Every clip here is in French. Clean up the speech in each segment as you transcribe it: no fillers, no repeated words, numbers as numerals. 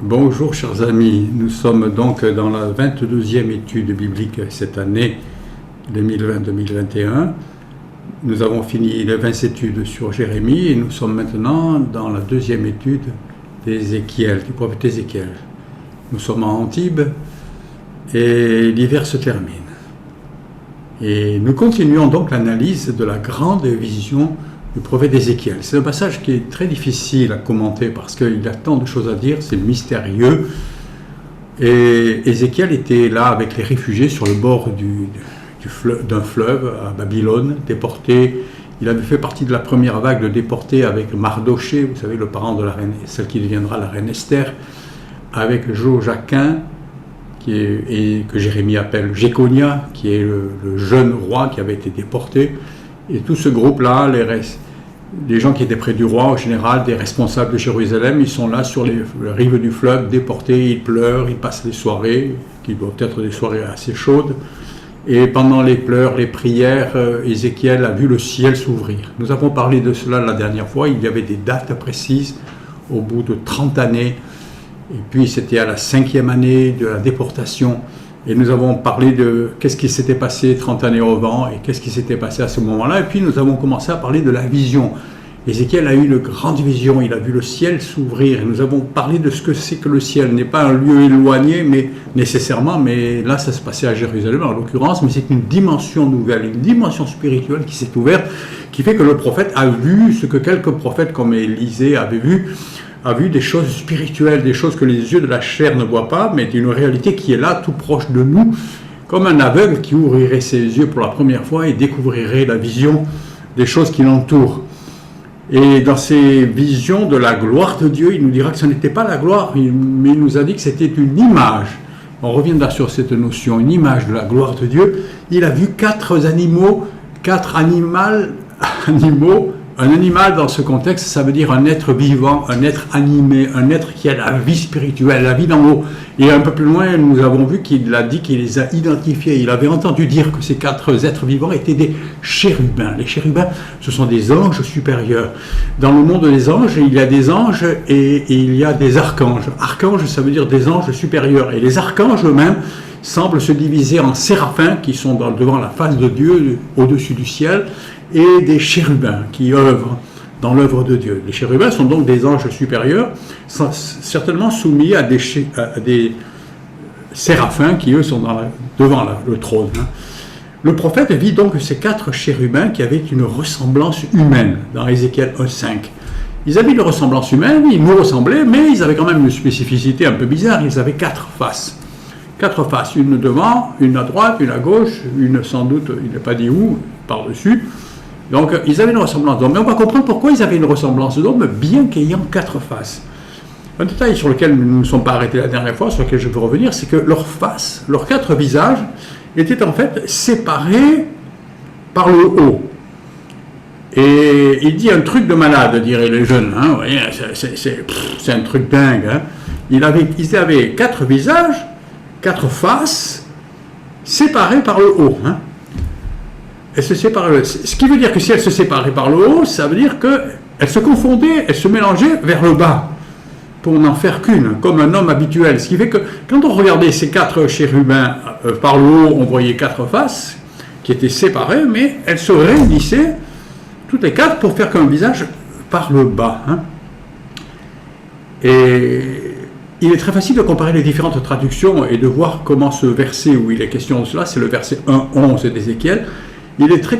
Bonjour chers amis, nous sommes donc dans la 22e étude biblique cette année 2020-2021. Nous avons fini les 20 études sur Jérémie et nous sommes maintenant dans la deuxième étude d'Ézéchiel, du prophète Ézéchiel. Nous sommes à Antibes et l'hiver se termine. Et nous continuons donc l'analyse de la grande vision du prophète Ézéchiel. C'est un passage qui est très difficile à commenter parce qu'il y a tant de choses à dire, c'est mystérieux. Et Ézéchiel était là avec les réfugiés sur le bord d'un fleuve à Babylone, déporté. Il avait fait partie de la première vague de déportés avec Mardoché, vous savez, le parent de la reine, celle qui deviendra la reine Esther, avec Joachim, que Jérémie appelle Jéconia, qui est le jeune roi qui avait été déporté. Et tout ce groupe-là, les gens qui étaient près du roi, en général, des responsables de Jérusalem, ils sont là sur les rives du fleuve, déportés, ils pleurent, ils passent les soirées, qui doivent être des soirées assez chaudes. Et pendant les pleurs, les prières, Ézéchiel a vu le ciel s'ouvrir. Nous avons parlé de cela la dernière fois, il y avait des dates précises, au bout de 30 années, et puis c'était à la 5e année de la déportation. Et nous avons parlé de qu'est-ce qui s'était passé 30 années avant et qu'est-ce qui s'était passé à ce moment-là. Et puis nous avons commencé à parler de la vision. Ézéchiel a eu une grande vision, il a vu le ciel s'ouvrir. Et nous avons parlé de ce que c'est que le ciel. Ce n'est pas un lieu éloigné, mais nécessairement, mais là ça se passait à Jérusalem en l'occurrence, mais c'est une dimension nouvelle, une dimension spirituelle qui s'est ouverte, qui fait que le prophète a vu ce que quelques prophètes comme Élisée avaient vu, a vu des choses spirituelles, des choses que les yeux de la chair ne voient pas, mais d'une réalité qui est là, tout proche de nous, comme un aveugle qui ouvrirait ses yeux pour la première fois et découvrirait la vision des choses qui l'entourent. Et dans ces visions de la gloire de Dieu, il nous dira que ce n'était pas la gloire, mais il nous a dit que c'était une image. On reviendra sur cette notion, une image de la gloire de Dieu. Il a vu quatre animaux. Un animal, dans ce contexte, ça veut dire un être vivant, un être animé, un être qui a la vie spirituelle, la vie d'en haut. Et un peu plus loin, nous avons vu qu'il a dit qu'il les a identifiés. Il avait entendu dire que ces quatre êtres vivants étaient des chérubins. Les chérubins, ce sont des anges supérieurs. Dans le monde des anges, il y a des anges et il y a des archanges. Archanges, ça veut dire des anges supérieurs. Et les archanges eux-mêmes semblent se diviser en séraphins, qui sont devant la face de Dieu, au-dessus du ciel, et des chérubins qui œuvrent dans l'œuvre de Dieu. Les chérubins sont donc des anges supérieurs, certainement soumis à des séraphins qui, eux, sont devant le trône. Le prophète vit donc ces quatre chérubins qui avaient une ressemblance humaine, dans Ézéchiel 1,5. Ils avaient une ressemblance humaine, ils nous ressemblaient, mais ils avaient quand même une spécificité un peu bizarre, ils avaient quatre faces. Quatre faces, une devant, une à droite, une à gauche, une sans doute, il n'est pas dit où, par-dessus. Donc, ils avaient une ressemblance d'homme. Mais on va comprendre pourquoi ils avaient une ressemblance d'homme, bien qu'ayant quatre faces. Un détail sur lequel nous ne nous sommes pas arrêtés la dernière fois, sur lequel je veux revenir, c'est que leurs faces, leurs quatre visages, étaient en fait séparés par le haut. Et il dit un truc de malade, diraient les jeunes. Hein, vous voyez, c'est un truc dingue. Hein. Ils avaient quatre visages, quatre faces, séparées par le haut. Hein. Ce qui veut dire que si elles se séparaient par le haut, ça veut dire qu'elles se confondaient, elles se mélangeaient vers le bas, pour n'en faire qu'une, comme un homme habituel. Ce qui fait que quand on regardait ces quatre chérubins par le haut, on voyait quatre faces qui étaient séparées, mais elles se réunissaient, toutes les quatre, pour faire qu'un visage par le bas. Hein. Et il est très facile de comparer les différentes traductions et de voir comment ce verset où il est question de cela, c'est le verset 1:11 d'Ézéchiel. Il est très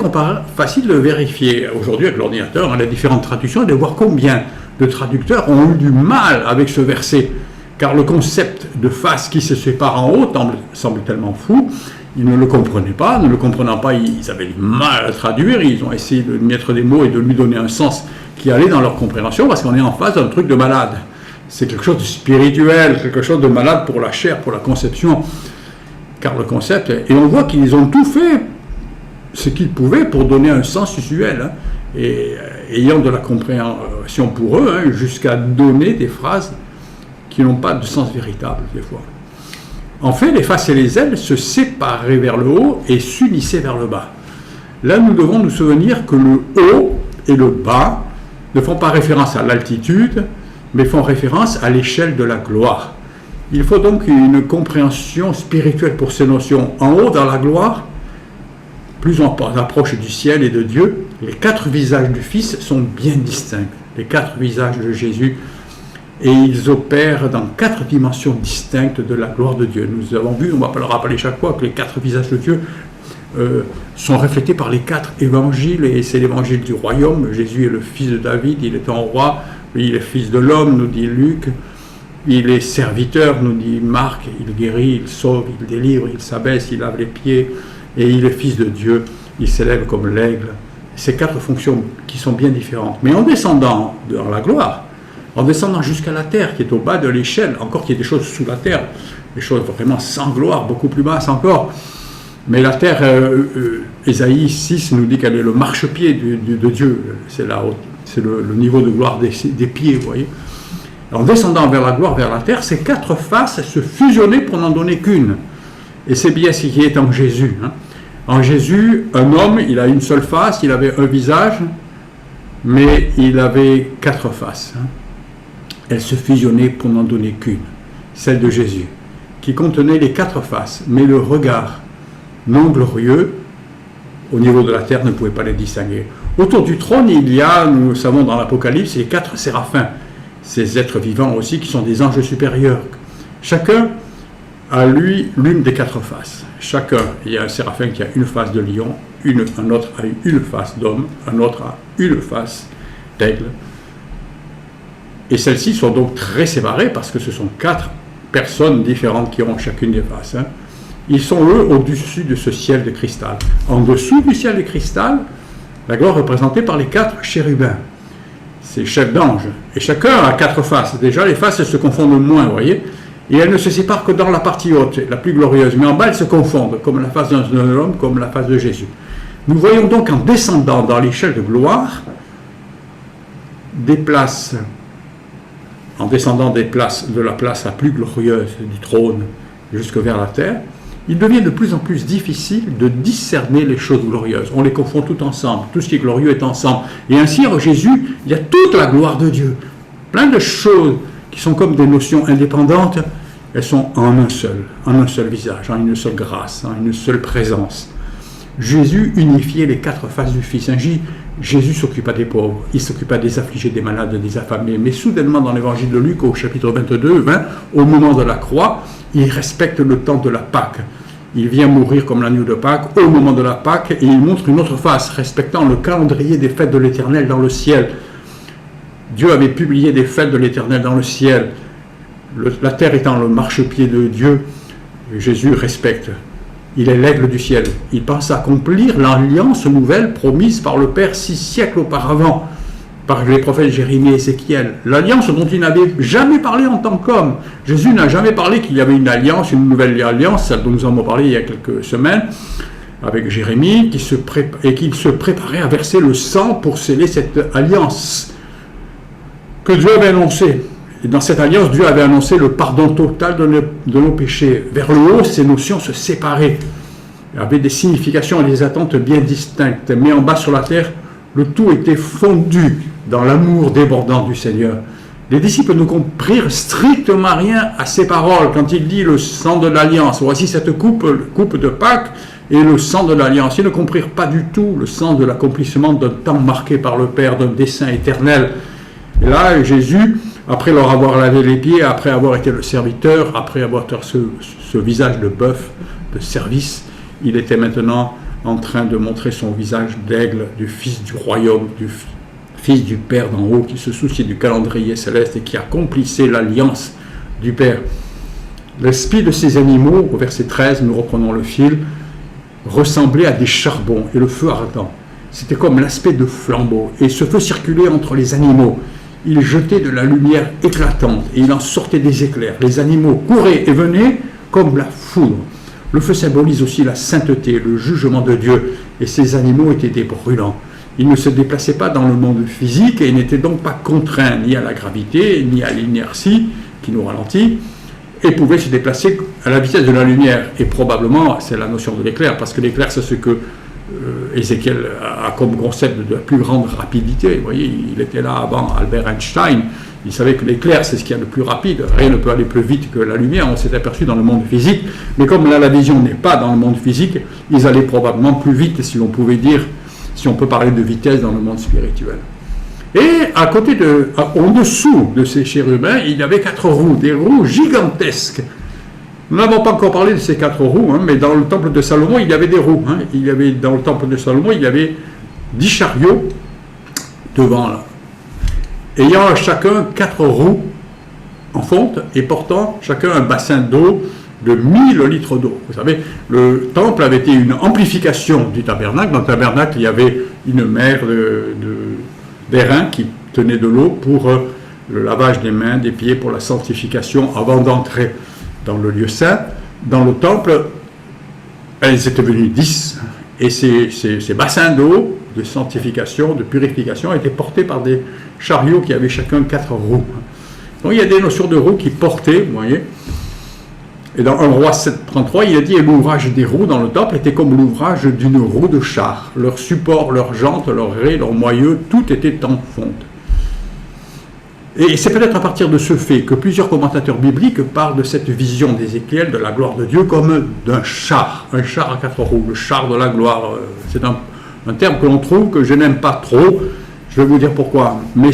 facile de vérifier aujourd'hui avec l'ordinateur hein, les différentes traductions et de voir combien de traducteurs ont eu du mal avec ce verset. Car le concept de face qui se sépare en haut semble tellement fou, ils ne le comprenaient pas. Ne le comprenant pas, ils avaient du mal à traduire. Ils ont essayé de mettre des mots et de lui donner un sens qui allait dans leur compréhension parce qu'on est en face d'un truc de malade. C'est quelque chose de spirituel, quelque chose de malade pour la chair, pour la conception. Car le concept, et on voit qu'ils ont tout fait ce qu'ils pouvaient pour donner un sens usuel, hein, et ayant de la compréhension pour eux, hein, jusqu'à donner des phrases qui n'ont pas de sens véritable, des fois. En fait, les faces et les ailes se séparaient vers le haut et s'unissaient vers le bas. Là, nous devons nous souvenir que le haut et le bas ne font pas référence à l'altitude, mais font référence à l'échelle de la gloire. Il faut donc une compréhension spirituelle pour ces notions. En haut, dans la gloire, plus on approche du ciel et de Dieu, les 4 visages du Fils sont bien distincts. Les 4 visages de Jésus, et ils opèrent dans 4 dimensions distinctes de la gloire de Dieu. Nous avons vu, on va pas le rappeler chaque fois, que les 4 visages de Dieu sont reflétés par les 4 évangiles, et c'est l'évangile du royaume. Jésus est le fils de David, il est un roi, il est fils de l'homme, nous dit Luc. Il est serviteur, nous dit Marc, il guérit, il sauve, il délivre, il s'abaisse, il lave les pieds, et il est fils de Dieu, il s'élève comme l'aigle. Ces 4 fonctions qui sont bien différentes. Mais en descendant dans la gloire, en descendant jusqu'à la terre, qui est au bas de l'échelle, encore qu'il y ait des choses sous la terre, des choses vraiment sans gloire, beaucoup plus basses encore, mais la terre, Ésaïe 6 nous dit qu'elle est le marchepied de Dieu, c'est le niveau de gloire des pieds, vous voyez. En descendant vers la gloire, vers la terre, ces 4 faces se fusionnaient pour n'en donner qu'une. Et c'est bien ce qui est en Jésus. En Jésus, un homme, il a une seule face, il avait un visage, mais il avait 4 faces. Elles se fusionnaient pour n'en donner qu'une, celle de Jésus, qui contenait les 4 faces, mais le regard non glorieux, au niveau de la terre, ne pouvait pas les distinguer. Autour du trône, il y a, nous savons dans l'Apocalypse, les 4 séraphins, ces êtres vivants aussi qui sont des anges supérieurs. Chacun a lui l'une des 4 faces. Chacun, il y a un séraphin qui a une face de lion, un autre a une face d'homme, un autre a une face d'aigle. Et celles-ci sont donc très séparées parce que ce sont 4 personnes différentes qui ont chacune des faces. Ils sont eux au-dessus de ce ciel de cristal. En dessous du ciel de cristal, la gloire est représentée par les 4 chérubins. Ces chefs d'anges. Et chacun a 4 faces. Déjà, les faces se confondent moins, vous voyez. Et elles ne se séparent que dans la partie haute, la plus glorieuse. Mais en bas, elles se confondent, comme la face d'un homme, comme la face de Jésus. Nous voyons donc en descendant dans l'échelle de gloire, en descendant de la place la plus glorieuse du trône jusque vers la terre, il devient de plus en plus difficile de discerner les choses glorieuses. On les confond toutes ensemble. Tout ce qui est glorieux est ensemble. Et ainsi, en Jésus, il y a toute la gloire de Dieu. Plein de choses qui sont comme des notions indépendantes, elles sont en un seul visage, en une seule grâce, en une seule présence. Jésus unifiait les 4 faces du Fils. Jésus s'occupa des pauvres, il s'occupa des affligés, des malades, des affamés. Mais soudainement, dans l'évangile de Luc, au chapitre 22, au moment de la croix, il respecte le temps de la Pâque. Il vient mourir comme l'agneau de Pâques au moment de la Pâque et il montre une autre face, respectant le calendrier des fêtes de l'Éternel dans le ciel. Dieu avait publié des fêtes de l'Éternel dans le ciel. La terre étant le marchepied de Dieu, Jésus respecte. Il est l'aigle du ciel. Il pense accomplir l'alliance nouvelle promise par le Père 6 siècles auparavant, par les prophètes Jérémie et Ézéchiel. L'alliance dont il n'avait jamais parlé en tant qu'homme. Jésus n'a jamais parlé qu'il y avait une alliance, une nouvelle alliance, celle dont nous avons parlé il y a quelques semaines, avec Jérémie, et qu'il se préparait à verser le sang pour sceller cette alliance que Dieu avait annoncée. Et dans cette alliance, Dieu avait annoncé le pardon total de nos péchés. Vers le haut, ces notions se séparaient, avaient des significations et des attentes bien distinctes. Mais en bas sur la terre, le tout était fondu dans l'amour débordant du Seigneur. Les disciples ne comprirent strictement rien à ces paroles quand il dit le sang de l'alliance. Voici cette coupe de Pâques et le sang de l'alliance. Ils ne comprirent pas du tout le sang de l'accomplissement d'un temps marqué par le Père, d'un dessein éternel. Et là, Jésus, après leur avoir lavé les pieds, après avoir été le serviteur, après avoir ce visage de bœuf, de service, il était maintenant en train de montrer son visage d'aigle, du Fils du royaume, du Fils du Père d'en haut, qui se souciait du calendrier céleste et qui accomplissait l'alliance du Père. L'esprit de ces animaux, au verset 13, nous reprenons le fil, ressemblait à des charbons et le feu ardent. C'était comme l'aspect de flambeau. Et ce feu circulait entre les animaux. Il jetait de la lumière éclatante et il en sortait des éclairs. Les animaux couraient et venaient comme la foudre. Le feu symbolise aussi la sainteté, le jugement de Dieu. Et ces animaux étaient des brûlants. Ils ne se déplaçaient pas dans le monde physique et n'étaient donc pas contraints ni à la gravité, ni à l'inertie qui nous ralentit, et pouvaient se déplacer à la vitesse de la lumière. Et probablement, c'est la notion de l'éclair, parce que l'éclair, c'est ce que Ézéchiel a comme concept de la plus grande rapidité. Vous voyez, il était là avant Albert Einstein, Ils savaient que l'éclair, c'est ce qu'il y a de plus rapide. Rien ne peut aller plus vite que la lumière. On s'est aperçu dans le monde physique. Mais comme là, la vision n'est pas dans le monde physique, ils allaient probablement plus vite, si on pouvait dire, si on peut parler de vitesse dans le monde spirituel. Et en dessous de ces chérubins, il y avait 4 roues, des roues gigantesques. Nous n'avons pas encore parlé de ces 4 roues, mais dans le temple de Salomon, il y avait des roues. Dans le temple de Salomon, il y avait 10 chariots devant là, ayant chacun 4 roues en fonte et portant chacun un bassin d'eau de 1000 litres d'eau. Vous savez, le temple avait été une amplification du tabernacle. Dans le tabernacle, il y avait une mer d'airain qui tenait de l'eau pour le lavage des mains, des pieds, pour la sanctification avant d'entrer dans le lieu saint. Dans le temple, elles étaient venues 10, et ces bassins d'eau, de sanctification, de purification, étaient portés par des chariots qui avaient chacun 4 roues. Donc il y a des notions de roues qui portaient, vous voyez. Et dans 1 Roi 7:33, il a dit, et l'ouvrage des roues dans le temple était comme l'ouvrage d'une roue de char. Leur support, leurs jantes, leurs raies, leurs moyeux, tout était en fonte. Et c'est peut-être à partir de ce fait que plusieurs commentateurs bibliques parlent de cette vision d'Ézéchiel, de la gloire de Dieu, comme d'un char, un char à 4 roues, le char de la gloire. C'est un terme que l'on trouve, que je n'aime pas trop, je vais vous dire pourquoi. Mais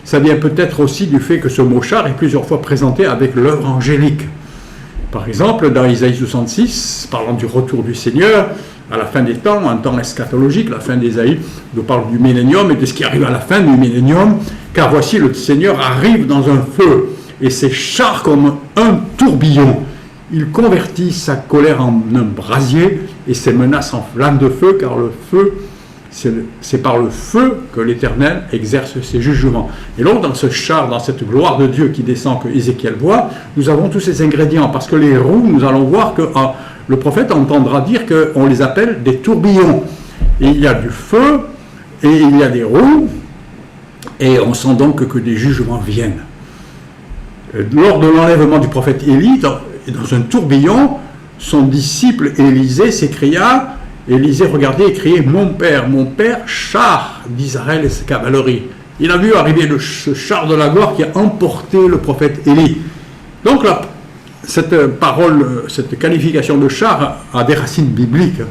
ça vient peut-être aussi du fait que ce mot char est plusieurs fois présenté avec l'œuvre angélique. Par exemple, dans Isaïe 66, parlant du retour du Seigneur, à la fin des temps, un temps eschatologique, la fin d'Ésaïe nous parle du millénium et de ce qui arrive à la fin du millénium, car voici le Seigneur arrive dans un feu, et ses chars comme un tourbillon. Il convertit sa colère en un brasier et ses menaces en flammes de feu, car le feu, c'est par le feu que l'Éternel exerce ses jugements. Et donc, dans ce char, dans cette gloire de Dieu qui descend, que Ézéchiel voit, nous avons tous ces ingrédients, parce que les roues, nous allons voir que le prophète entendra dire qu'on les appelle des tourbillons. Et il y a du feu, et il y a des roues, et on sent donc que des jugements viennent. Lors de l'enlèvement du prophète Élie, dans un tourbillon, son disciple Élisée s'écria, Élisée regardait et criait, mon père, char d'Israël et sa cavalerie. Il a vu arriver ce char de la gloire qui a emporté le prophète Élie. Donc là, cette parole, cette qualification de char a des racines bibliques.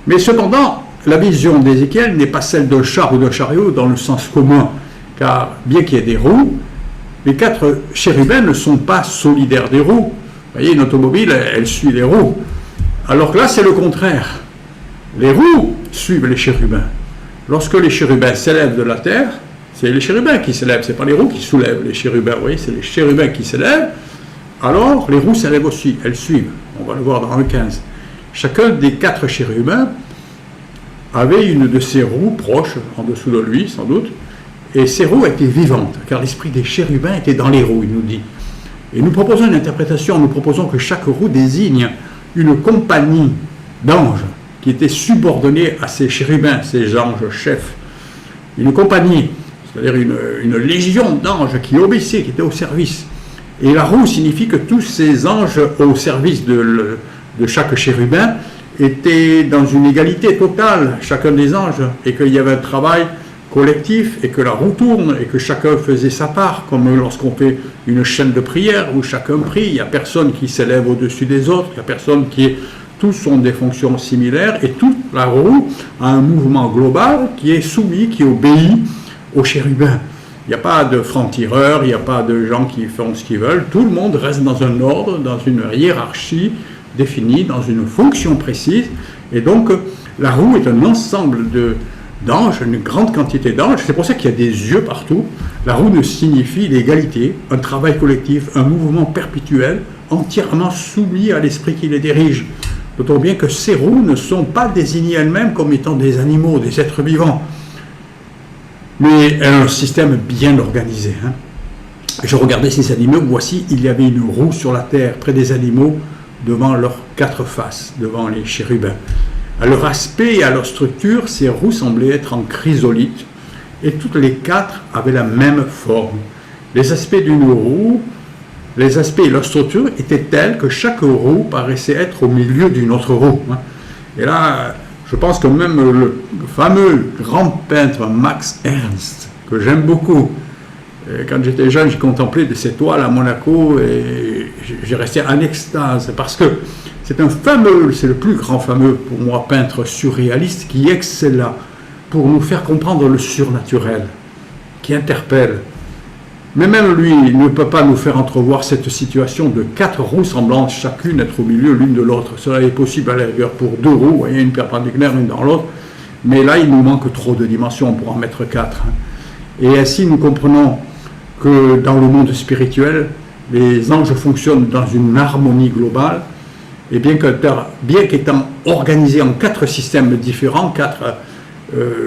Mais cependant, la vision d'Ézéchiel n'est pas celle d'un char ou d'un chariot dans le sens commun, car bien qu'il y ait des roues, les 4 chérubins ne sont pas solidaires des roues. Vous voyez, une automobile, elle suit les roues. Alors que là, c'est le contraire. Les roues suivent les chérubins. Lorsque les chérubins s'élèvent de la terre, c'est les chérubins qui s'élèvent, ce n'est pas les roues qui soulèvent les chérubins. Vous voyez, c'est les chérubins qui s'élèvent. Alors, les roues s'élèvent aussi, elles suivent. On va le voir dans 1,15. Chacun des 4 chérubins avait une de ses roues proche, en dessous de lui, sans doute, et ces roues étaient vivantes, car l'esprit des chérubins était dans les roues, il nous dit. Et nous proposons une interprétation, nous proposons que chaque roue désigne une compagnie d'anges qui était subordonnée à ces chérubins, ces anges chefs. Une compagnie, c'est-à-dire une légion d'anges qui obéissaient, qui étaient au service. Et la roue signifie que tous ces anges au service de chaque chérubin étaient dans une égalité totale, chacun des anges, et qu'il y avait un travail collectif, et que la roue tourne, et que chacun faisait sa part, comme lorsqu'on fait une chaîne de prière, où chacun prie, il n'y a personne qui s'élève au-dessus des autres, il n'y a personne qui est... Tous ont des fonctions similaires, et toute la roue a un mouvement global qui est soumis, qui obéit aux chérubins. Il n'y a pas de francs-tireurs, il n'y a pas de gens qui font ce qu'ils veulent. Tout le monde reste dans un ordre, dans une hiérarchie définie, dans une fonction précise. Et donc, la roue est un ensemble d'anges, une grande quantité d'anges. C'est pour ça qu'il y a des yeux partout. La roue ne signifie l'égalité, un travail collectif, un mouvement perpétuel, entièrement soumis à l'esprit qui les dirige. Notons bien que ces roues ne sont pas désignées elles-mêmes comme étant des animaux, des êtres vivants. Mais elles ont un système bien organisé. Je regardais ces animaux, voici, il y avait une roue sur la terre, près des animaux, devant leurs 4 faces, devant les chérubins. À leur aspect et à leur structure, ces roues semblaient être en chrysolite, et toutes les 4 avaient la même forme. Les aspects d'une roue, les aspects et leur structure étaient tels que chaque roue paraissait être au milieu d'une autre roue. Et là, je pense que même le fameux grand peintre Max Ernst, que j'aime beaucoup, Quand j'étais jeune, j'ai contemplé de ces toiles à Monaco et j'ai resté en extase parce que c'est le plus grand fameux pour moi peintre surréaliste qui excelle là pour nous faire comprendre le surnaturel, qui interpelle. Mais même lui, il ne peut pas nous faire entrevoir cette situation de 4 roues semblantes chacune être au milieu l'une de l'autre. Cela est possible à la rigueur pour 2 roues, vous voyez, une perpendiculaire, une dans l'autre, mais là il nous manque trop de dimensions pour en mettre 4. Et ainsi nous comprenons que dans le monde spirituel, les anges fonctionnent dans une harmonie globale, et bien qu'étant organisés en 4 systèmes différents, 4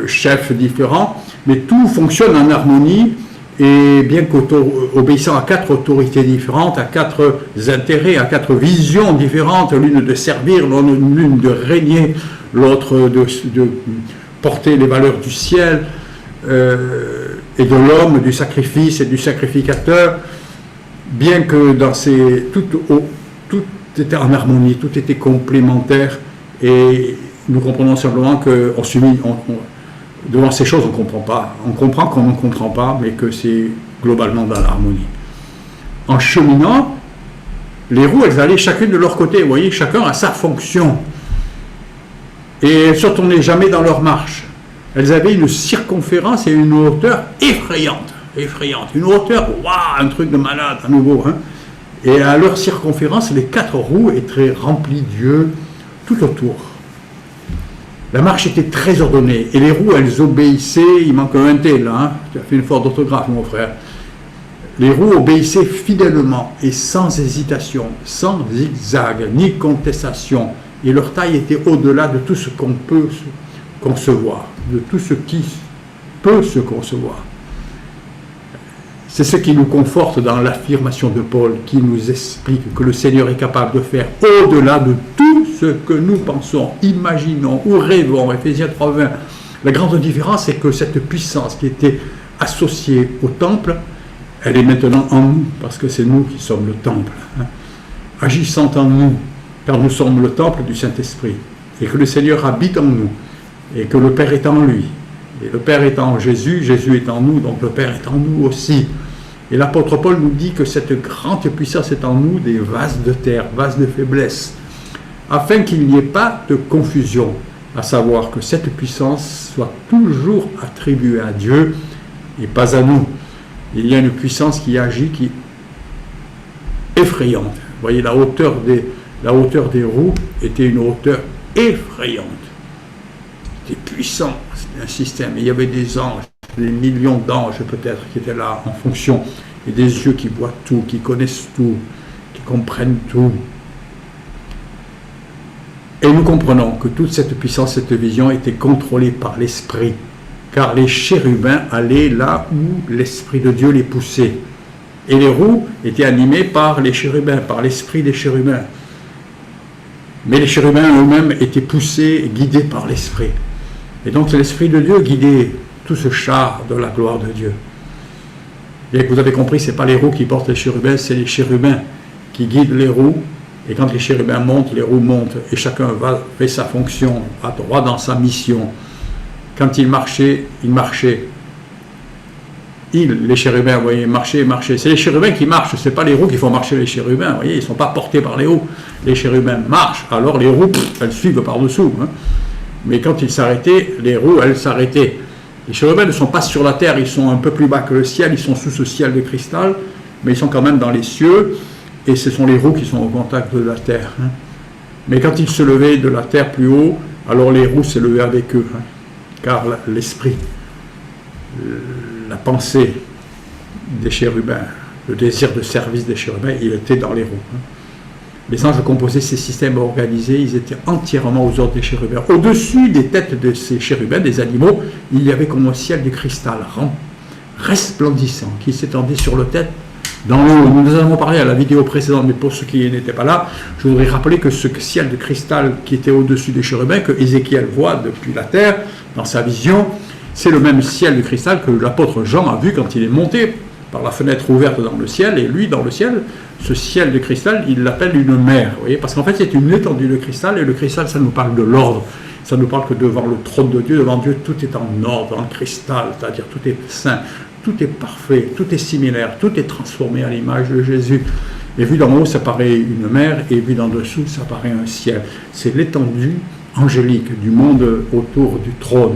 chefs différents, mais tout fonctionne en harmonie, et bien qu'obéissant à 4 autorités différentes, à 4 intérêts, à 4 visions différentes, l'une de servir, l'une de régner, l'autre de porter les valeurs du ciel, et de l'homme, du sacrifice et du sacrificateur, bien que dans tout était en harmonie, tout était complémentaire, et nous comprenons simplement que devant ces choses, on ne comprend pas. On comprend qu'on ne comprend pas, mais que c'est globalement dans l'harmonie. En cheminant, les roues, elles allaient chacune de leur côté. Vous voyez, chacun a sa fonction. Et elles ne se retournaient jamais dans leur marche. Elles avaient une circonférence et une hauteur effrayante. Une hauteur, waouh, un truc de malade à nouveau. Hein. Et à leur circonférence, les 4 roues étaient remplies d'yeux tout autour. La marche était très ordonnée, et les roues, elles obéissaient, il manque un T là, hein. Tu as fait une faute d'orthographe, mon frère. Les roues obéissaient fidèlement et sans hésitation, sans zigzag, ni contestation, et leur taille était au-delà de tout ce qu'on peut concevoir, de tout ce qui peut se concevoir. C'est ce qui nous conforte dans l'affirmation de Paul, qui nous explique que le Seigneur est capable de faire au-delà de tout ce que nous pensons, imaginons ou rêvons. Éphésiens 3:20. La grande différence, c'est que cette puissance qui était associée au temple, elle est maintenant en nous, parce que c'est nous qui sommes le temple, hein, agissant en nous, car nous sommes le temple du Saint-Esprit, et que le Seigneur habite en nous, et que le Père est en lui. Et le Père est en Jésus, Jésus est en nous, donc le Père est en nous aussi. Et l'apôtre Paul nous dit que cette grande puissance est en nous des vases de terre, vases de faiblesse, afin qu'il n'y ait pas de confusion, à savoir que cette puissance soit toujours attribuée à Dieu et pas à nous. Il y a une puissance qui agit, qui est effrayante. Vous voyez, la hauteur des roues était une hauteur effrayante. C'était puissant, c'était un système. Et il y avait des anges, des millions d'anges peut-être qui étaient là en fonction, et des yeux qui voient tout, qui connaissent tout, qui comprennent tout. Et nous comprenons que toute cette puissance, cette vision était contrôlée par l'Esprit, car les chérubins allaient là où l'Esprit de Dieu les poussait. Et les roues étaient animées par les chérubins, par l'Esprit des chérubins. Mais les chérubins eux-mêmes étaient poussés et guidés par l'Esprit. Et donc l'Esprit de Dieu guidait tout ce char de la gloire de Dieu. Et vous avez compris, ce n'est pas les roues qui portent les chérubins, c'est les chérubins qui guident les roues. Et quand les chérubins montent, les roues montent. Et chacun fait sa fonction, va droit dans sa mission. Quand il marchait, il marchait. Les chérubins, vous voyez, marchaient. C'est les chérubins qui marchent, ce n'est pas les roues qui font marcher les chérubins. Vous voyez, ils ne sont pas portés par les roues. Les chérubins marchent, alors les roues, elles suivent par-dessous. Hein. Mais quand ils s'arrêtaient, les roues, elles s'arrêtaient. Les chérubins ne sont pas sur la terre, ils sont un peu plus bas que le ciel, ils sont sous ce ciel de cristal, mais ils sont quand même dans les cieux, et ce sont les roues qui sont au contact de la terre. Hein. Mais quand ils se levaient de la terre plus haut, alors les roues s'élevaient avec eux, hein, car l'esprit, la pensée des chérubins, le désir de service des chérubins, il était dans les roues. Hein. Les anges composaient ces systèmes organisés, ils étaient entièrement aux ordres des chérubins. Au-dessus des têtes de ces chérubins, des animaux, il y avait comme un ciel de cristal resplendissant qui s'étendait sur le tête dans le haut. Nous en avons parlé à la vidéo précédente, mais pour ceux qui n'étaient pas là, je voudrais rappeler que ce ciel de cristal qui était au-dessus des chérubins, que Ézéchiel voit depuis la terre, dans sa vision, c'est le même ciel de cristal que l'apôtre Jean a vu quand il est monté par la fenêtre ouverte dans le ciel, et lui, dans le ciel, ce ciel de cristal, il l'appelle une mer, vous voyez, parce qu'en fait, c'est une étendue de cristal, et le cristal, ça nous parle de l'ordre, ça nous parle que devant le trône de Dieu, devant Dieu, tout est en ordre, en cristal, c'est-à-dire tout est saint, tout est parfait, tout est similaire, tout est transformé à l'image de Jésus. Et vu d'en haut, ça paraît une mer, et vu d'en dessous, ça paraît un ciel. C'est l'étendue angélique du monde autour du trône.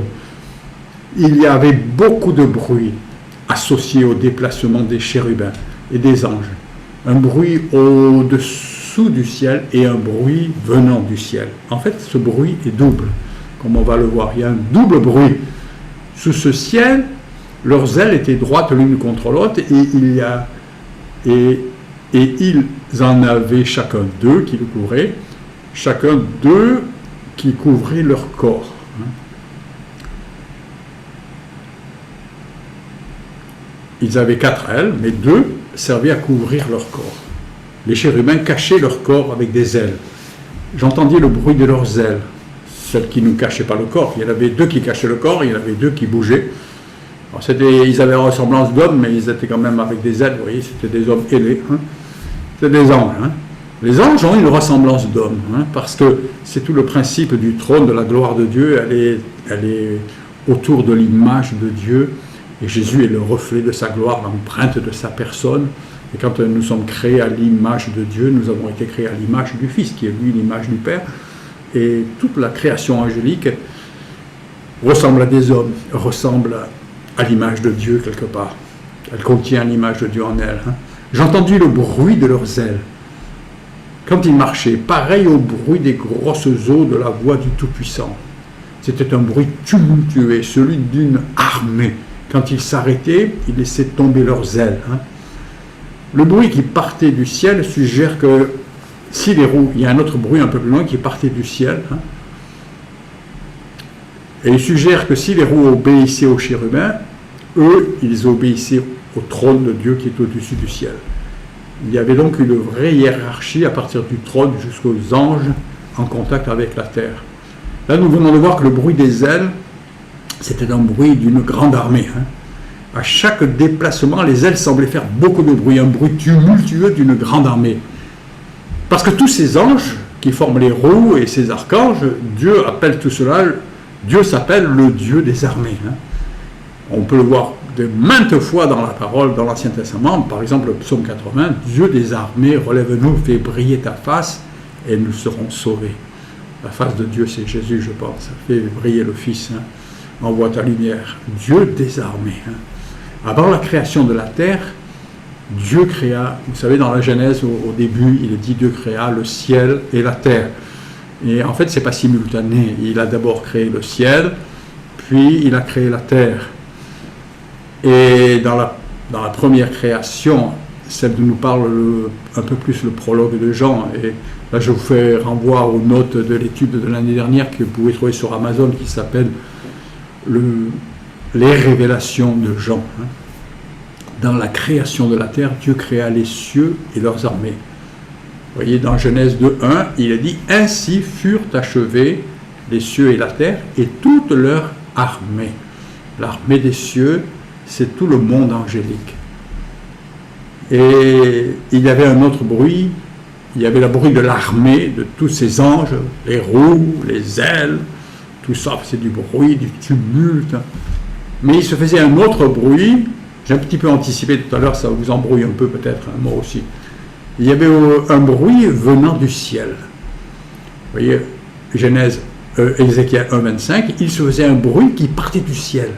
Il y avait beaucoup de bruit associé au déplacement des chérubins et des anges. Un bruit au-dessous du ciel et un bruit venant du ciel. En fait, ce bruit est double, comme on va le voir. Il y a un double bruit. Sous ce ciel, leurs ailes étaient droites l'une contre l'autre et ils en avaient chacun d'eux qui le couvraient, chacun d'eux qui couvrait leur corps. Ils avaient 4 ailes, mais 2 servaient à couvrir leur corps. Les chérubins cachaient leur corps avec des ailes. J'entendis le bruit de leurs ailes, celles qui ne cachaient pas le corps. Il y en avait 2 qui cachaient le corps, il y en avait 2 qui bougeaient. Alors, ils avaient ressemblance d'hommes, mais ils étaient quand même avec des ailes, vous voyez, c'était des hommes ailés. C'était des anges. Les anges ont une ressemblance d'hommes, parce que c'est tout le principe du trône, de la gloire de Dieu, elle est autour de l'image de Dieu. Et Jésus est le reflet de sa gloire, l'empreinte de sa personne. Et quand nous sommes créés à l'image de Dieu, nous avons été créés à l'image du Fils, qui est lui l'image du Père. Et toute la création angélique ressemble à des hommes, ressemble à l'image de Dieu quelque part. Elle contient l'image de Dieu en elle. J'ai entendu le bruit de leurs ailes quand ils marchaient, pareil au bruit des grosses eaux de la voix du Tout-Puissant. C'était un bruit tumultueux, celui d'une armée. Quand ils s'arrêtaient, ils laissaient tomber leurs ailes. Le bruit qui partait du ciel suggère que si les roues, il y a un autre bruit un peu plus loin qui partait du ciel, et il suggère que si les roues obéissaient aux chérubins, eux, ils obéissaient au trône de Dieu qui est au-dessus du ciel. Il y avait donc une vraie hiérarchie à partir du trône jusqu'aux anges en contact avec la terre. Là, nous venons de voir que le bruit des ailes, c'était un bruit d'une grande armée. À chaque déplacement, les ailes semblaient faire beaucoup de bruit, un bruit tumultueux d'une grande armée. Parce que tous ces anges qui forment les roues et ces archanges, Dieu appelle tout cela, Dieu s'appelle le Dieu des armées. On peut le voir de maintes fois dans la parole, dans l'Ancien Testament, par exemple le psaume 80, Dieu des armées, relève-nous, fais briller ta face et nous serons sauvés. La face de Dieu, c'est Jésus, je pense, ça fait briller le Fils. Envoie ta lumière. Dieu des armées. Avant la création de la terre, Dieu créa, vous savez, dans la Genèse, au début, il est dit Dieu créa le ciel et la terre. Et en fait, ce n'est pas simultané. Il a d'abord créé le ciel, puis il a créé la terre. Et dans la première création, celle dont nous parle un peu plus le prologue de Jean, et là je vous fais renvoi aux notes de l'étude de l'année dernière que vous pouvez trouver sur Amazon, qui s'appelle les révélations de Jean. Dans la création de la terre, Dieu créa les cieux et leurs armées. Vous voyez, dans Genèse 2:1, il est dit « Ainsi furent achevés les cieux et la terre et toute leur armée. » L'armée des cieux, c'est tout le monde angélique. Et il y avait un autre bruit, il y avait le bruit de l'armée, de tous ces anges, les roues, les ailes, tout ça, c'est du bruit, du tumulte. Mais il se faisait un autre bruit, j'ai un petit peu anticipé tout à l'heure, ça vous embrouille un peu peut-être, moi aussi. Il y avait un bruit venant du ciel. Vous voyez, Ézéchiel 1:25, il se faisait un bruit qui partait du ciel.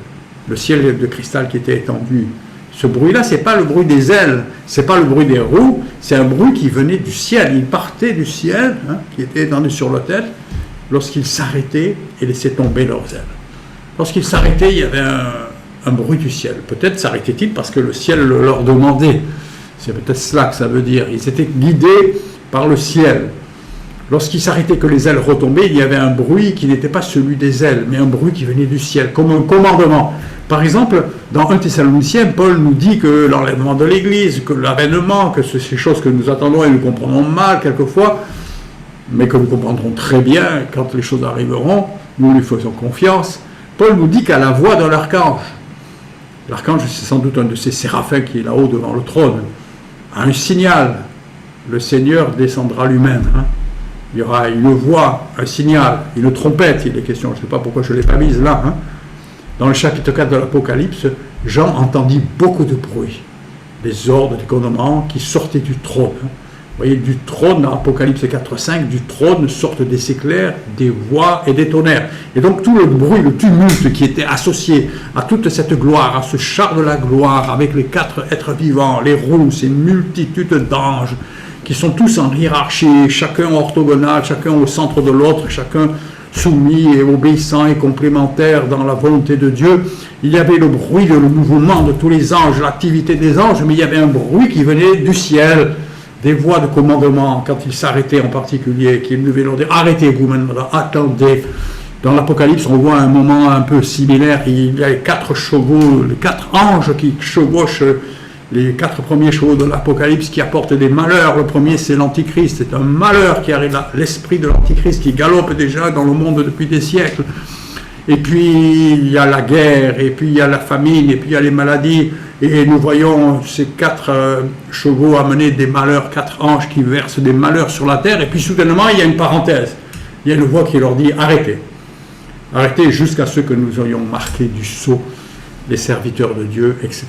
Le ciel de cristal qui était étendu. Ce bruit-là, ce n'est pas le bruit des ailes, ce n'est pas le bruit des roues, c'est un bruit qui venait du ciel. Il partait du ciel, qui était étendu sur la tête, lorsqu'ils s'arrêtaient et laissaient tomber leurs ailes. Lorsqu'ils s'arrêtaient, il y avait un bruit du ciel. Peut-être s'arrêtait-il parce que le ciel le leur demandait. C'est peut-être cela que ça veut dire. Ils étaient guidés par le ciel. Lorsqu'ils s'arrêtaient, que les ailes retombaient, il y avait un bruit qui n'était pas celui des ailes, mais un bruit qui venait du ciel, comme un commandement. Par exemple, dans 1 Thessaloniciens, Paul nous dit que l'enlèvement de l'Église, que l'avènement, que c'est ces choses que nous attendons et nous comprenons mal quelquefois, mais que nous comprendrons très bien quand les choses arriveront, nous lui faisons confiance. Paul nous dit qu'à la voix de l'archange, l'archange c'est sans doute un de ces séraphins qui est là-haut devant le trône, à un signal, le Seigneur descendra lui-même. Il y aura une voix, un signal, une trompette, il est question, je ne sais pas pourquoi je ne l'ai pas mise là. Dans le chapitre 4 de l'Apocalypse, Jean entendit beaucoup de bruit, des ordres, des commandements qui sortaient du trône. Vous voyez, du trône, dans Apocalypse 4-5, du trône sortent des éclairs, des voix et des tonnerres. Et donc tout le bruit, le tumulte qui était associé à toute cette gloire, à ce char de la gloire, avec les 4 êtres vivants, les roues, ces multitudes d'anges, qui sont tous en hiérarchie, chacun orthogonal, chacun au centre de l'autre, chacun soumis et obéissant et complémentaire dans la volonté de Dieu. Il y avait le bruit, le mouvement de tous les anges, l'activité des anges, mais il y avait un bruit qui venait du ciel, des voix de commandement, quand ils s'arrêtaient en particulier, qu'ils devaient leur dire « Arrêtez-vous maintenant, attendez ». Dans l'Apocalypse, on voit un moment un peu similaire, il y a les 4 chevaux, les 4 anges qui chevauchent les 4 premiers chevaux de l'Apocalypse qui apportent des malheurs. Le premier, c'est l'Antichrist, c'est un malheur qui arrive là, l'esprit de l'Antichrist qui galope déjà dans le monde depuis des siècles. Et puis, il y a la guerre, et puis il y a la famine, et puis il y a les maladies. Et nous voyons ces 4 chevaux amener des malheurs, 4 anges qui versent des malheurs sur la terre. Et puis soudainement, il y a une parenthèse. Il y a une voix qui leur dit « Arrêtez. Arrêtez jusqu'à ce que nous ayons marqué du sceau les serviteurs de Dieu, etc. »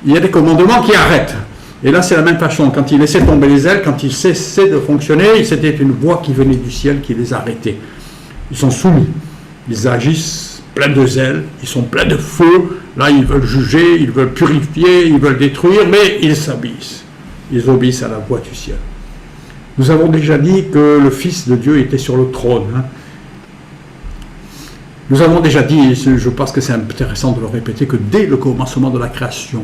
Il y a des commandements qui arrêtent. Et là, c'est la même façon. Quand ils laissaient tomber les ailes, quand ils cessaient de fonctionner, c'était une voix qui venait du ciel qui les arrêtait. Ils sont soumis. Ils agissent pleins de zèle, ils sont pleins de feu. Là, ils veulent juger, ils veulent purifier, ils veulent détruire, mais ils s'obéissent. Ils obéissent à la voix du ciel. Nous avons déjà dit que le Fils de Dieu était sur le trône. Nous avons déjà dit, et je pense que c'est intéressant de le répéter, que dès le commencement de la création,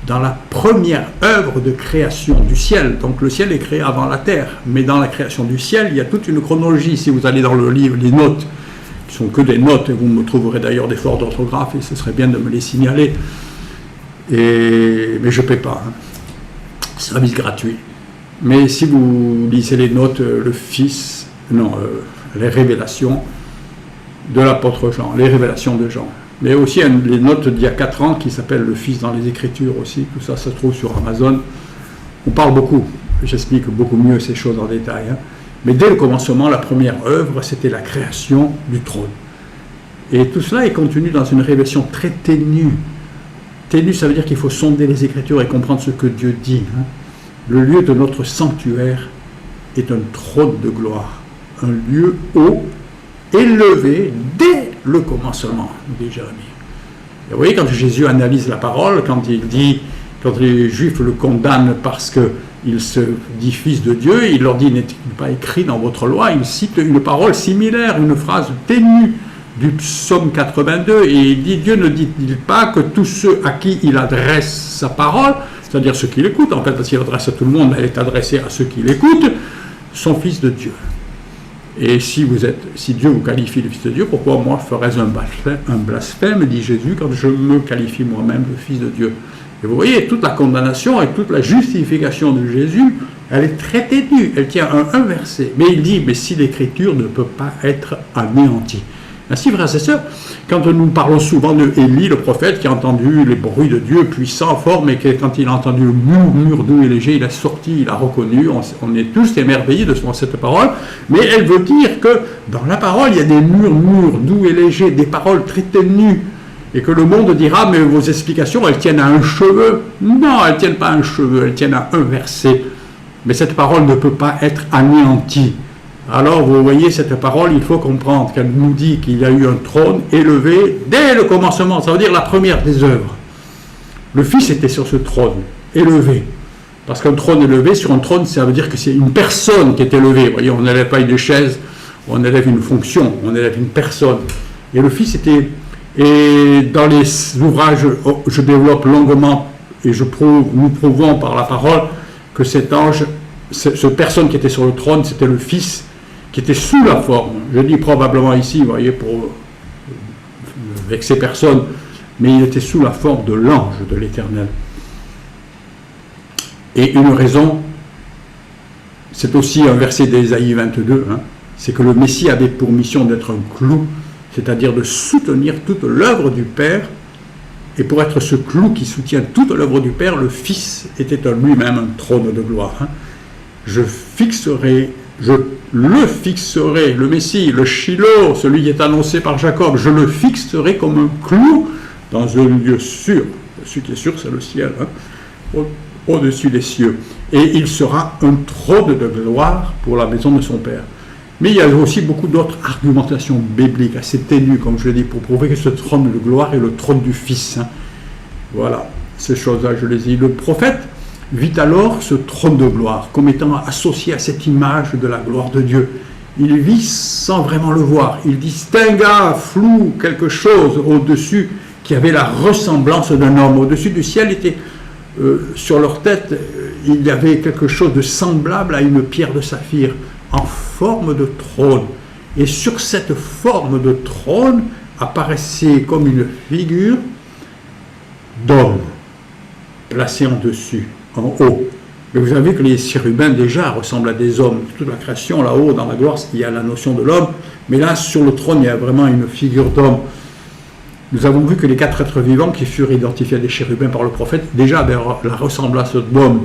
dans la première œuvre de création du ciel, donc le ciel est créé avant la terre, mais dans la création du ciel, il y a toute une chronologie. Si vous allez dans le livre, les notes, qui sont que des notes, et vous me trouverez d'ailleurs des fautes d'orthographe, et ce serait bien de me les signaler, mais je ne paie pas, service gratuit. Mais si vous lisez les notes, les révélations de l'apôtre Jean, les révélations de Jean, mais aussi les notes d'il y a 4 ans qui s'appellent le Fils dans les Écritures aussi, tout ça se trouve sur Amazon. On parle beaucoup, j'explique beaucoup mieux ces choses en détail, mais dès le commencement, la première œuvre, c'était la création du trône. Et tout cela est contenu dans une révélation très ténue. Ténue, ça veut dire qu'il faut sonder les Écritures et comprendre ce que Dieu dit. Le lieu de notre sanctuaire est un trône de gloire, un lieu haut, élevé dès le commencement, nous dit Jérémie. Et vous voyez, quand Jésus analyse la parole, quand les Juifs le condamnent parce qu'il se dit fils de Dieu, il leur dit « n'est-il pas écrit dans votre loi ?» Il cite une parole similaire, une phrase ténue du psaume 82, et il dit « Dieu ne dit-il pas que tous ceux à qui il adresse sa parole, c'est-à-dire ceux qui l'écoutent, en fait, parce qu'il adresse à tout le monde, elle est adressée à ceux qui l'écoutent, sont fils de Dieu. » Et si Dieu vous qualifie de fils de Dieu, pourquoi moi ferais-je un blasphème, dit Jésus, quand je me qualifie moi-même de fils de Dieu? Et vous voyez, toute la condamnation et toute la justification de Jésus, elle est très ténue, elle tient un verset. Mais il dit, mais si l'écriture ne peut pas être anéantie. Ainsi, frères et sœurs, quand nous parlons souvent de Élie, le prophète, qui a entendu les bruits de Dieu puissants, forts, mais quand il a entendu le murmure doux et léger, il a sorti, il a reconnu, on est tous émerveillés de cette parole, mais elle veut dire que dans la parole, il y a des murmures doux et légers, des paroles très ténues, et que le monde dira, mais vos explications, elles tiennent à un cheveu. Non, elles ne tiennent pas à un cheveu, elles tiennent à un verset. Mais cette parole ne peut pas être anéantie. Alors, vous voyez, cette parole, il faut comprendre qu'elle nous dit qu'il y a eu un trône élevé dès le commencement, ça veut dire la première des œuvres. Le Fils était sur ce trône, élevé. Parce qu'un trône élevé, sur un trône, ça veut dire que c'est une personne qui est élevée. Vous voyez, on n'élève pas une chaise, on élève une fonction, on élève une personne. Et le Fils était... Et dans les ouvrages, je développe longuement, et nous prouvons par la parole que cet ange, cette personne qui était sur le trône, c'était le Fils, qui était sous la forme, je dis probablement ici, vous voyez, avec ces personnes, mais il était sous la forme de l'ange de l'Éternel. Et une raison, c'est aussi un verset d'Ésaïe 22, c'est que le Messie avait pour mission d'être un clou, c'est-à-dire de soutenir toute l'œuvre du Père, et pour être ce clou qui soutient toute l'œuvre du Père, le Fils était en lui-même un trône de gloire. Je le fixerai, le Messie, le Shiloh, celui qui est annoncé par Jacob, je le fixerai comme un clou dans un lieu sûr. Celui qui est sûr, c'est le ciel, hein, au-dessus des cieux. Et il sera un trône de gloire pour la maison de son Père. Mais il y a aussi beaucoup d'autres argumentations bibliques, assez ténues, comme je l'ai dit, pour prouver que ce trône de gloire est le trône du Fils. Hein. Voilà, ces choses-là, je les dis. Le prophète vit alors ce trône de gloire comme étant associé à cette image de la gloire de Dieu. Il vit sans vraiment le voir. Il distingua flou quelque chose au-dessus qui avait la ressemblance d'un homme. Au-dessus du ciel était, sur leur tête, il y avait quelque chose de semblable à une pierre de saphir en forme de trône. Et sur cette forme de trône apparaissait comme une figure d'homme placée en dessus, en haut. Mais vous avez que les chérubins déjà ressemblent à des hommes. Toute la création là-haut, dans la gloire, il y a la notion de l'homme. Mais là, sur le trône, il y a vraiment une figure d'homme. Nous avons vu que les 4 êtres vivants qui furent identifiés à des chérubins par le prophète, déjà avaient la ressemblance d'hommes.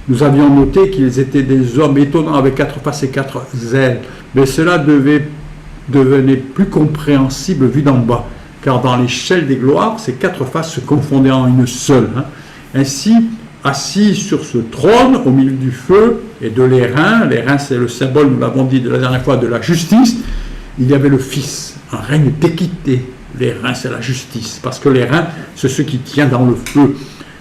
Nous avions noté qu'ils étaient des hommes étonnants avec 4 faces et 4 ailes. Mais cela devenait plus compréhensible vu d'en bas. Car dans l'échelle des gloires, ces 4 faces se confondaient en une seule. Hein. Ainsi, assis sur ce trône, au milieu du feu et de l'airain, l'airain c'est le symbole, nous l'avons dit de la dernière fois, de la justice, il y avait le Fils, un règne d'équité. L'airain c'est la justice, parce que l'airain c'est ce qui tient dans le feu.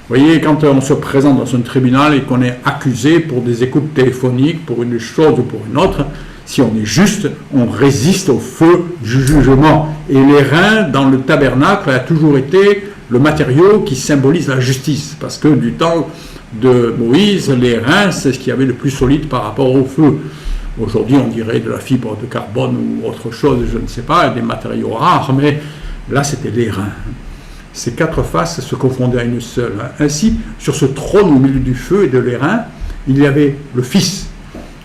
Vous voyez, quand on se présente dans un tribunal et qu'on est accusé pour des écoutes téléphoniques, pour une chose ou pour une autre, si on est juste, on résiste au feu du jugement. Et l'airain, dans le tabernacle, a toujours été le matériau qui symbolise la justice, parce que du temps de Moïse, l'airain, c'est ce qu'il y avait le plus solide par rapport au feu. Aujourd'hui, on dirait de la fibre de carbone ou autre chose, je ne sais pas, des matériaux rares, mais là, c'était l'airain. Ces 4 faces se confondaient à une seule. Ainsi, sur ce trône au milieu du feu et de l'airain, il y avait le Fils.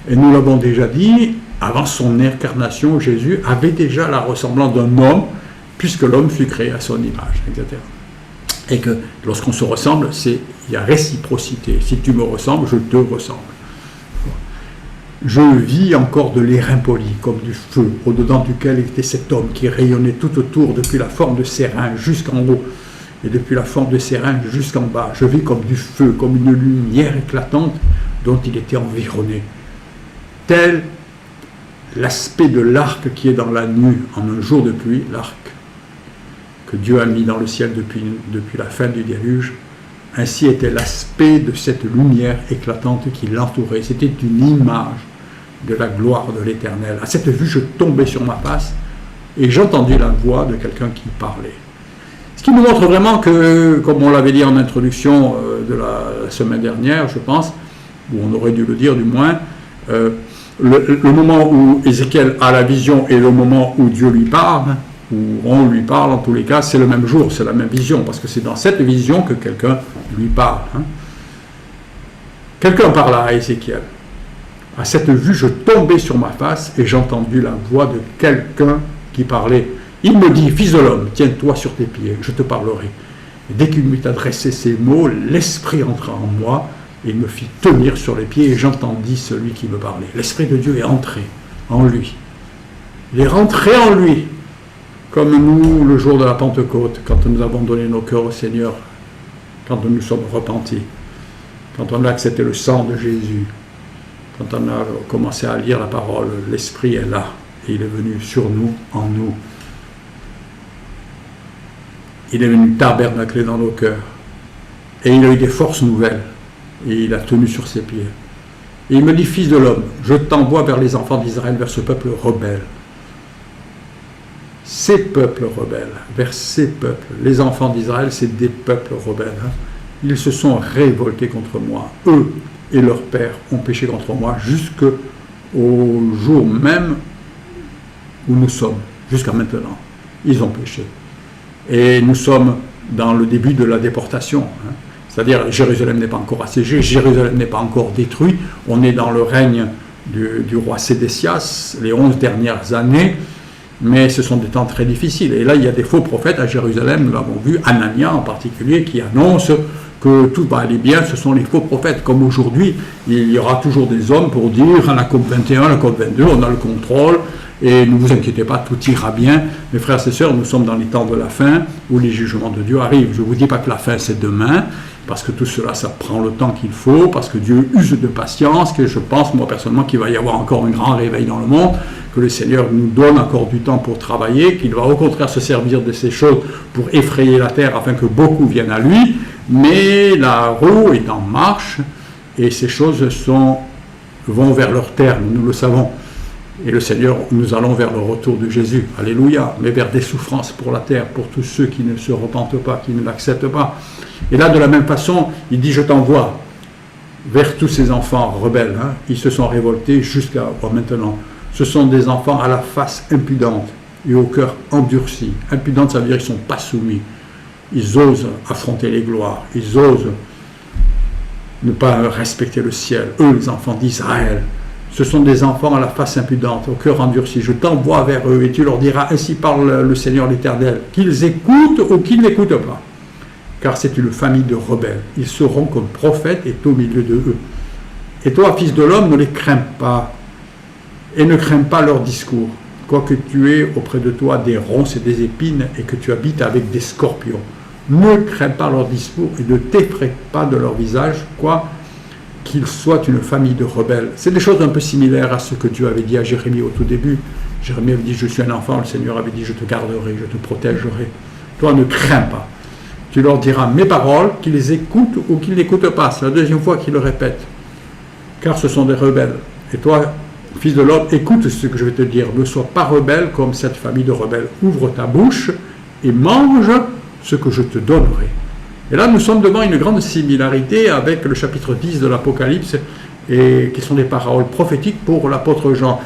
Et nous l'avons déjà dit, avant son incarnation, Jésus avait déjà la ressemblance d'un homme, puisque l'homme fut créé à son image, etc. Et que lorsqu'on se ressemble, il y a réciprocité. Si tu me ressembles, je te ressemble. Je vis encore de l'airain poli, comme du feu, au-dedans duquel était cet homme qui rayonnait tout autour, depuis la forme de ses reins jusqu'en haut, et depuis la forme de ses reins jusqu'en bas. Je vis comme du feu, comme une lumière éclatante dont il était environné. Tel l'aspect de l'arc qui est dans la nuit en un jour de pluie, l'arc que Dieu a mis dans le ciel depuis la fin du déluge, ainsi était l'aspect de cette lumière éclatante qui l'entourait. C'était une image de la gloire de l'Éternel. À cette vue, je tombais sur ma face et j'entendis la voix de quelqu'un qui parlait. Ce qui nous montre vraiment que, comme on l'avait dit en introduction de la semaine dernière, je pense, ou on aurait dû le dire du moins, le moment où Ézéchiel a la vision et le moment où Dieu lui parle, où on lui parle, en tous les cas, c'est le même jour, c'est la même vision, parce que c'est dans cette vision que quelqu'un lui parle. Hein. Quelqu'un parla à Ézéchiel. À cette vue, je tombais sur ma face et j'ai entendu la voix de quelqu'un qui parlait. Il me dit, fils de l'homme, tiens-toi sur tes pieds, je te parlerai. Et dès qu'il m'eut adressé ces mots, l'Esprit entra en moi et il me fit tenir sur les pieds et j'entendis celui qui me parlait. L'Esprit de Dieu est entré en lui. Il est rentré en lui. Comme nous, le jour de la Pentecôte, quand nous avons donné nos cœurs au Seigneur, quand nous nous sommes repentis, quand on a accepté le sang de Jésus, quand on a commencé à lire la parole, l'Esprit est là, et il est venu sur nous, en nous. Il est venu tabernacler dans nos cœurs, et il a eu des forces nouvelles, et il a tenu sur ses pieds. Et il me dit, fils de l'homme, je t'envoie vers les enfants d'Israël, vers ce peuple rebelle. Ces peuples rebelles, vers ces peuples, les enfants d'Israël, c'est des peuples rebelles. Hein. Ils se sont révoltés contre moi. Eux et leurs pères ont péché contre moi jusqu'au jour même où nous sommes, jusqu'à maintenant. Ils ont péché. Et nous sommes dans le début de la déportation. Hein. C'est-à-dire, Jérusalem n'est pas encore assiégée, Jérusalem n'est pas encore détruite. On est dans le règne du roi Sédécias, les 11 dernières années. Mais ce sont des temps très difficiles. Et là, il y a des faux prophètes à Jérusalem, nous l'avons vu, Anania en particulier, qui annonce que tout va aller bien, ce sont les faux prophètes. Comme aujourd'hui, il y aura toujours des hommes pour dire à la COP 21, à la COP 22, on a le contrôle, et ne vous inquiétez pas, tout ira bien. Mes frères et sœurs, nous sommes dans les temps de la fin, où les jugements de Dieu arrivent. Je ne vous dis pas que la fin c'est demain, parce que tout cela, ça prend le temps qu'il faut, parce que Dieu use de patience, que je pense, moi personnellement, qu'il va y avoir encore un grand réveil dans le monde, que le Seigneur nous donne encore du temps pour travailler, qu'il va au contraire se servir de ces choses pour effrayer la terre, afin que beaucoup viennent à lui, mais la roue est en marche, et ces choses vont vers leur terme, nous le savons. Et le Seigneur, nous allons vers le retour de Jésus, alléluia, mais vers des souffrances pour la terre, pour tous ceux qui ne se repentent pas, qui ne l'acceptent pas. Et là, de la même façon, il dit, je t'envoie vers tous ces enfants rebelles. Hein. Ils se sont révoltés jusqu'à maintenant. Ce sont des enfants à la face impudente et au cœur endurci. Impudente, ça veut dire qu'ils ne sont pas soumis. Ils osent affronter les gloires. Ils osent ne pas respecter le ciel. Eux, les enfants d'Israël. Ce sont des enfants à la face impudente, au cœur endurci. Je t'envoie vers eux et tu leur diras, ainsi parle le Seigneur l'Éternel, qu'ils écoutent ou qu'ils n'écoutent pas. Car c'est une famille de rebelles. Ils seront comme prophètes et au milieu de eux. Et toi, fils de l'homme, ne les crains pas et ne crains pas leur discours, quoique tu aies auprès de toi des ronces et des épines et que tu habites avec des scorpions. Ne crains pas leur discours et ne t'effraie pas de leur visage, quoi qu'ils soient une famille de rebelles. C'est des choses un peu similaires à ce que Dieu avait dit à Jérémie au tout début. Jérémie avait dit, je suis un enfant, le Seigneur avait dit, je te garderai, je te protégerai. Toi, ne crains pas. Tu leur diras mes paroles, qu'ils les écoutent ou qu'ils n'écoutent pas. C'est la deuxième fois qu'il le répète. Car ce sont des rebelles. Et toi, fils de l'homme, écoute ce que je vais te dire. Ne sois pas rebelle comme cette famille de rebelles. Ouvre ta bouche et mange ce que je te donnerai. Et là, nous sommes devant une grande similarité avec le chapitre 10 de l'Apocalypse, et qui sont des paroles prophétiques pour l'apôtre Jean.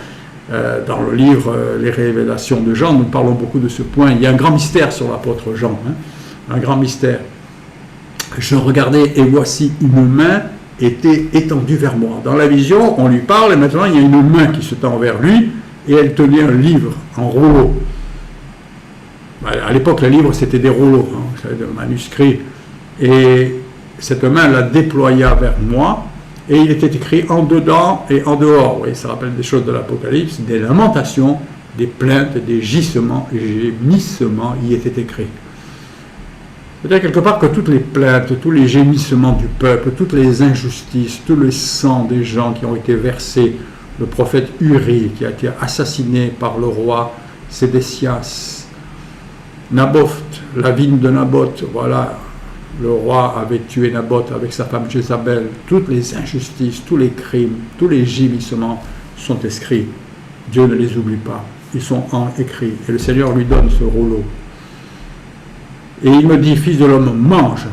Dans le livre Les Révélations de Jean, nous parlons beaucoup de ce point. Il y a un grand mystère sur l'apôtre Jean, hein, un grand mystère. Je regardais et voici une main était étendue vers moi. Dans la vision, on lui parle et maintenant il y a une main qui se tend vers lui et elle tenait un livre en rouleau. À l'époque, les livres c'était des rouleaux, hein, des manuscrits. Et cette main la déploya vers moi, et il était écrit en dedans et en dehors. Oui, ça rappelle des choses de l'Apocalypse, des lamentations, des plaintes, des gisements et gémissements y étaient écrits. C'est-à-dire quelque part que toutes les plaintes, tous les gémissements du peuple, toutes les injustices, tout le sang des gens qui ont été versés, le prophète Uri qui a été assassiné par le roi Sédécias, Naboth, la vigne de Naboth, voilà, le roi avait tué Naboth avec sa femme Jézabel. Toutes les injustices, tous les crimes, tous les gémissements sont écrits. Dieu ne les oublie pas. Ils sont écrits. Et le Seigneur lui donne ce rouleau. Et il me dit, fils de l'homme, mange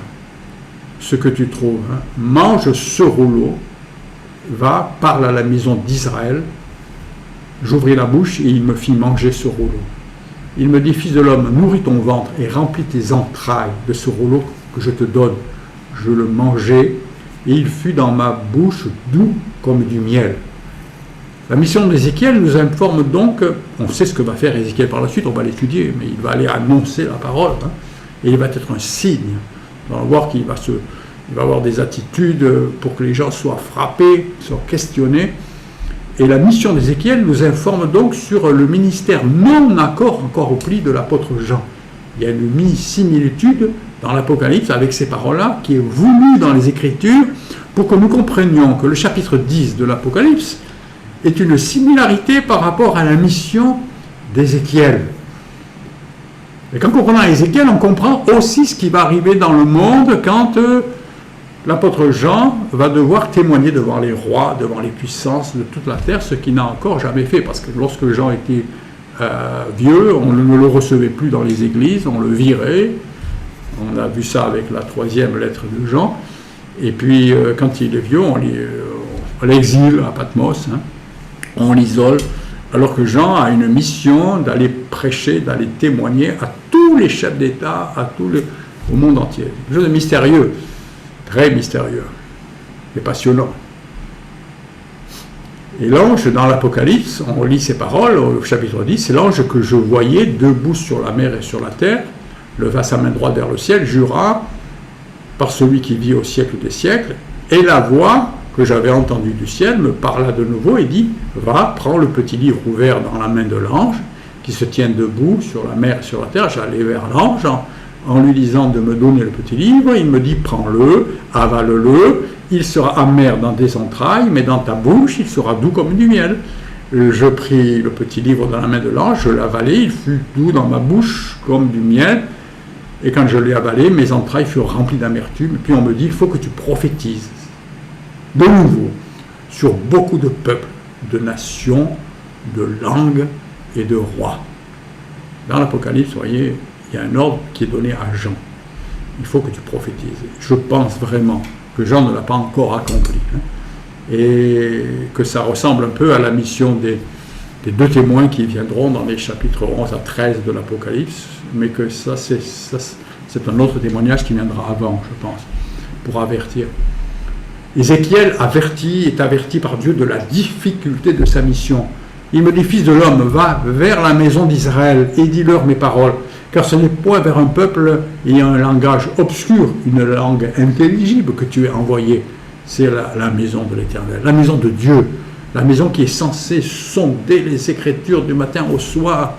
ce que tu trouves. Hein. Mange ce rouleau. Va, parle à la maison d'Israël. J'ouvris la bouche et il me fit manger ce rouleau. Il me dit, fils de l'homme, nourris ton ventre et remplis tes entrailles de ce rouleau que je te donne. Je le mangeai et il fut dans ma bouche doux comme du miel. La mission d'Ézéchiel nous informe donc, on sait ce que va faire Ézéchiel par la suite, on va l'étudier, mais il va aller annoncer la parole, hein, et il va être un signe. On va voir qu'il va avoir des attitudes pour que les gens soient frappés, soient questionnés. Et la mission d'Ézéchiel nous informe donc sur le ministère non encore au pli de l'apôtre Jean. Il y a une similitude dans l'Apocalypse avec ces paroles-là qui est voulue dans les Écritures pour que nous comprenions que le chapitre 10 de l'Apocalypse est une similarité par rapport à la mission d'Ézéchiel. Et quand on comprend Ézéchiel, on comprend aussi ce qui va arriver dans le monde quand l'apôtre Jean va devoir témoigner devant les rois, devant les puissances de toute la terre, ce qu'il n'a encore jamais fait, parce que lorsque Jean était vieux, on ne le recevait plus dans les églises, on le virait. On a vu ça avec la 3e lettre de Jean. Et puis, quand il est vieux, on l'exile à Patmos, hein, on l'isole, alors que Jean a une mission d'aller prêcher, d'aller témoigner à tous les chefs d'État, au monde entier. Quelque chose de mystérieux, très mystérieux, et passionnant. Et l'ange, dans l'Apocalypse, on lit ces paroles au chapitre 10, c'est l'ange que je voyais debout sur la mer et sur la terre, leva sa main droite vers le ciel, jura par celui qui vit au siècle des siècles. Et la voix que j'avais entendue du ciel me parla de nouveau et dit, va, prends le petit livre ouvert dans la main de l'ange, qui se tient debout sur la mer et sur la terre. J'allais vers l'ange en lui disant de me donner le petit livre. Il me dit, prends-le, avale-le, il sera amer dans tes entrailles, mais dans ta bouche, il sera doux comme du miel. Je pris le petit livre dans la main de l'ange, je l'avalai, il fut doux dans ma bouche comme du miel, et quand je l'ai avalé, mes entrailles furent remplies d'amertume. Et puis on me dit, il faut que tu prophétises de nouveau sur beaucoup de peuples, de nations, de langues et de rois. Dans l'Apocalypse, vous voyez, il y a un ordre qui est donné à Jean. Il faut que tu prophétises. Je pense vraiment que Jean ne l'a pas encore accompli. Et que ça ressemble un peu à la mission des deux témoins qui viendront dans les chapitres 11 à 13 de l'Apocalypse, mais que ça c'est un autre témoignage qui viendra avant, je pense, pour avertir. Ézéchiel est averti par Dieu de la difficulté de sa mission. Il me dit, fils de l'homme, va vers la maison d'Israël et dis-leur mes paroles, car ce n'est point vers un peuple ayant un langage obscur, une langue intelligible que tu es envoyé. C'est la maison de l'Éternel, la maison de Dieu, la maison qui est censée sonder les Écritures du matin au soir.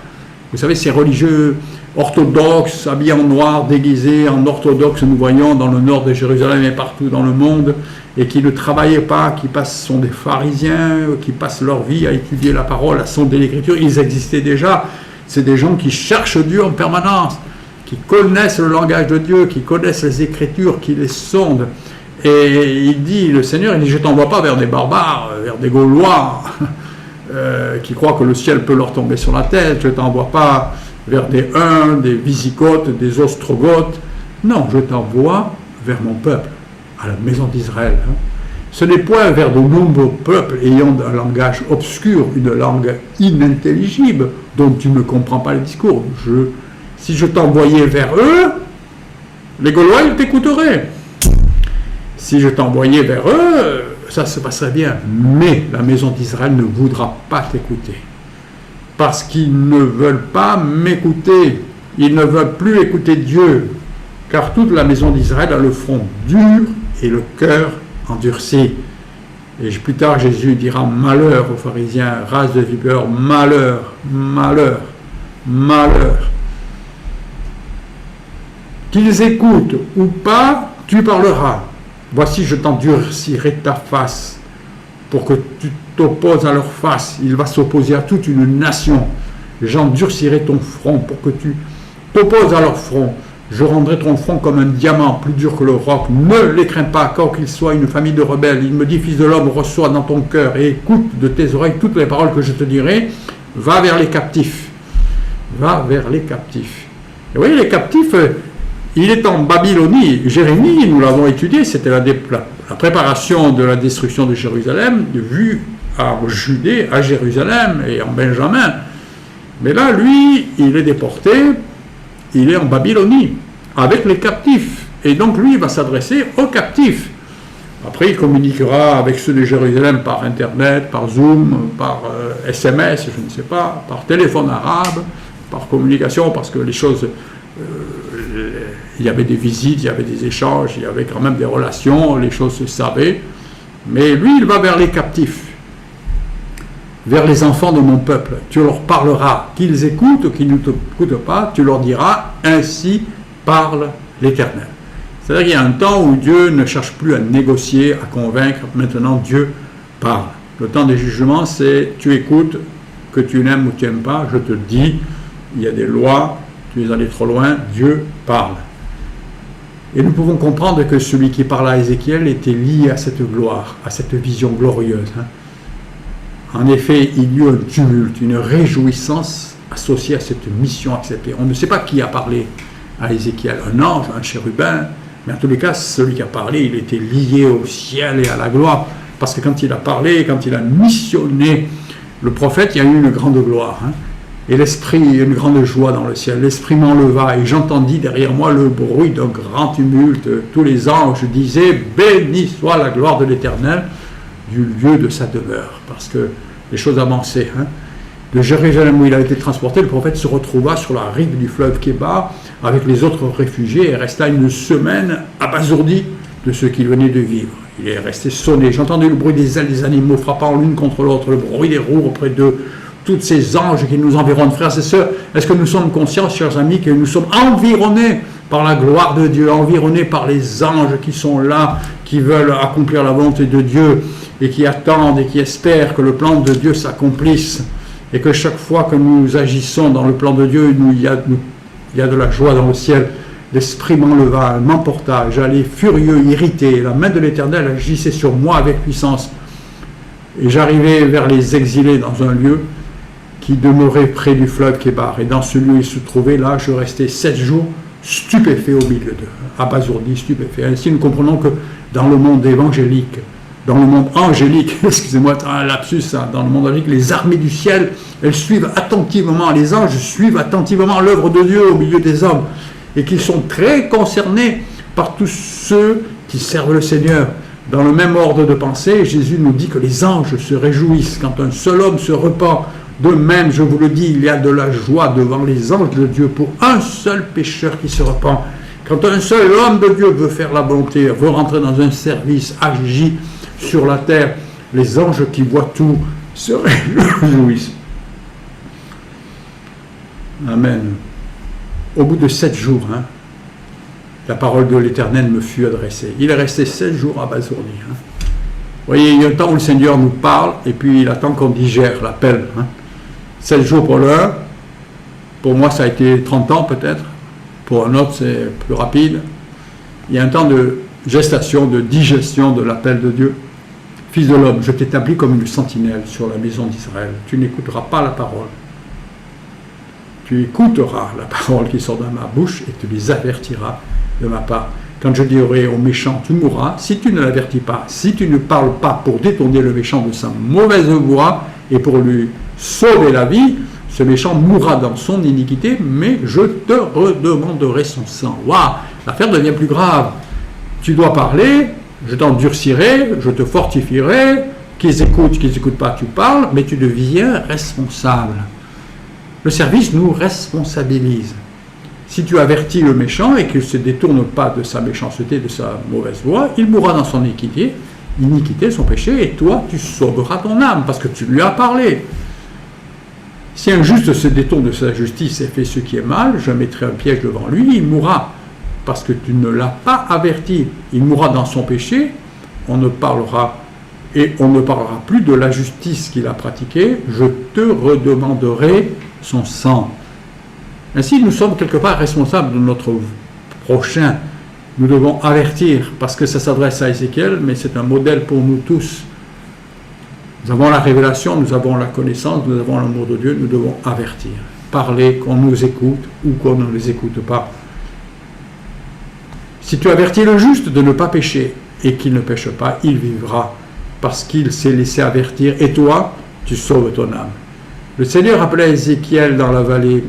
Vous savez, ces religieux orthodoxes, habillés en noir, déguisés en orthodoxes, nous voyons dans le nord de Jérusalem et partout dans le monde, et qui ne travaillaient pas, qui sont des pharisiens, qui passent leur vie à étudier la parole, à sonder l'Écriture. Ils existaient déjà. C'est des gens qui cherchent Dieu en permanence, qui connaissent le langage de Dieu, qui connaissent les Écritures, qui les sondent. Et il dit, le Seigneur, il dit, je ne t'envoie pas vers des barbares, vers des Gaulois, qui croient que le ciel peut leur tomber sur la tête. Je ne t'envoie pas vers des Huns, des Visigoths, des Ostrogoths. Non, je t'envoie vers mon peuple, à la maison d'Israël. Ce n'est point vers de nombreux peuples ayant un langage obscur, une langue inintelligible, dont tu ne comprends pas les discours. Si je t'envoyais vers eux, les Gaulois, ils t'écouteraient. Si je t'envoyais vers eux, ça se passerait bien. Mais la maison d'Israël ne voudra pas t'écouter. Parce qu'ils ne veulent pas m'écouter. Ils ne veulent plus écouter Dieu. Car toute la maison d'Israël a le front dur et le cœur endurci. Et plus tard, Jésus dira, malheur aux pharisiens, race de vipères, malheur, malheur, malheur. Qu'ils écoutent ou pas, tu parleras. Voici, je t'endurcirai ta face pour que tu t'opposes à leur face. Il va s'opposer à toute une nation. J'endurcirai ton front pour que tu t'opposes à leur front. Je rendrai ton front comme un diamant, plus dur que le roc. Ne les crains pas, quoiqu'ils soient une famille de rebelles. Il me dit, fils de l'homme, reçois dans ton cœur et écoute de tes oreilles toutes les paroles que je te dirai. Va vers les captifs. Va vers les captifs. Et vous voyez, les captifs, il est en Babylonie. Jérémie, nous l'avons étudié, c'était la préparation de la destruction de Jérusalem, vue à Judée, à Jérusalem et en Benjamin. Mais là, lui, il est déporté, il est en Babylonie, avec les captifs. Et donc, lui, il va s'adresser aux captifs. Après, il communiquera avec ceux de Jérusalem par Internet, par Zoom, par SMS, je ne sais pas, par téléphone arabe, par communication, parce que les choses... il y avait des visites, il y avait des échanges, il y avait quand même des relations, les choses se savaient. Mais lui, il va vers les captifs, vers les enfants de mon peuple. Tu leur parleras, qu'ils écoutent ou qu'ils ne t'écoutent pas, tu leur diras, ainsi parle l'Éternel. C'est-à-dire qu'il y a un temps où Dieu ne cherche plus à négocier, à convaincre. Maintenant, Dieu parle. Le temps des jugements, c'est tu écoutes, que tu l'aimes ou tu n'aimes pas, je te le dis, il y a des lois, tu es allé trop loin, Dieu parle. Et nous pouvons comprendre que celui qui parle à Ézéchiel était lié à cette gloire, à cette vision glorieuse. En effet, il y eut un tumulte, une réjouissance associée à cette mission acceptée. On ne sait pas qui a parlé à Ézéchiel, un ange, un chérubin, mais en tous les cas, celui qui a parlé, il était lié au ciel et à la gloire, parce que quand il a parlé, quand il a missionné le prophète, il y a eu une grande gloire. Et l'esprit, une grande joie dans le ciel. L'esprit m'enleva et j'entendis derrière moi le bruit d'un grand tumulte. Tous les anges disaient, béni soit la gloire de l'Éternel du lieu de sa demeure. Parce que les choses avançaient. de Jérusalem où il a été transporté, le prophète se retrouva sur la rive du fleuve Kébar avec les autres réfugiés et resta une semaine abasourdi de ce qu'il venait de vivre. Il est resté sonné. J'ai entendu le bruit des ailes des animaux frappant l'une contre l'autre, le bruit des roues auprès d'eux, tous ces anges qui nous environnent. Frères et sœurs, est-ce que nous sommes conscients, chers amis, que nous sommes environnés par la gloire de Dieu, environnés par les anges qui sont là, qui veulent accomplir la volonté de Dieu et qui attendent et qui espèrent que le plan de Dieu s'accomplisse et que chaque fois que nous agissons dans le plan de Dieu, il y a de la joie dans le ciel. L'Esprit m'enleva, m'emporta, j'allais furieux, irrité, la main de l'Éternel agissait sur moi avec puissance. Et j'arrivais vers les exilés dans un lieu qui demeurait près du fleuve Kébar. Et dans ce lieu, il se trouvait là, je restais 7 jours stupéfait au milieu d'eux, abasourdi, stupéfait. Ainsi, nous comprenons que dans le monde évangélique, dans le monde angélique, excusez-moi, un lapsus, hein, dans le monde angélique, les armées du ciel, elles suivent attentivement, les anges suivent attentivement l'œuvre de Dieu au milieu des hommes, et qu'ils sont très concernés par tous ceux qui servent le Seigneur. Dans le même ordre de pensée, Jésus nous dit que les anges se réjouissent quand un seul homme se repent. De même, je vous le dis, il y a de la joie devant les anges de Dieu pour un seul pécheur qui se repent. Quand un seul homme de Dieu veut faire la bonté, veut rentrer dans un service, agit sur la terre, les anges qui voient tout se réjouissent. Amen. Au bout de 7 jours, la parole de l'Éternel me fut adressée. Il est resté 7 jours abasourdi. Vous voyez, il y a un temps où le Seigneur nous parle et puis il attend qu'on digère l'appel. 7 jours pour l'un, pour moi ça a été 30 ans peut-être, pour un autre c'est plus rapide. Il y a un temps de gestation, de digestion de l'appel de Dieu. Fils de l'homme, je t'établis comme une sentinelle sur la maison d'Israël. Tu n'écouteras pas la parole. Tu écouteras la parole qui sort de ma bouche et tu les avertiras de ma part. Quand je dirai au méchant, tu mourras, si tu ne l'avertis pas, si tu ne parles pas pour détourner le méchant de sa mauvaise voie et pour lui sauver la vie, ce méchant mourra dans son iniquité, mais je te redemanderai son sang. Waouh, l'affaire devient plus grave. Tu dois parler, je t'endurcirai, je te fortifierai, qu'ils écoutent pas, tu parles, mais tu deviens responsable. Le service nous responsabilise. Si tu avertis le méchant et qu'il ne se détourne pas de sa méchanceté, de sa mauvaise voie, il mourra dans son iniquité, son péché, et toi, tu sauveras ton âme, parce que tu lui as parlé. Si un juste se détourne de sa justice et fait ce qui est mal, je mettrai un piège devant lui, il mourra, parce que tu ne l'as pas averti. Il mourra dans son péché, on ne parlera plus de la justice qu'il a pratiquée, je te redemanderai son sang. Ainsi, nous sommes quelque part responsables de notre prochain. Nous devons avertir, parce que ça s'adresse à Ézéchiel, mais c'est un modèle pour nous tous. Nous avons la révélation, nous avons la connaissance, nous avons l'amour de Dieu, nous devons avertir. Parler, qu'on nous écoute ou qu'on ne les écoute pas. Si tu avertis le juste de ne pas pécher et qu'il ne pêche pas, il vivra parce qu'il s'est laissé avertir. Et toi, tu sauves ton âme. Le Seigneur appelait Ézéchiel dans la vallée,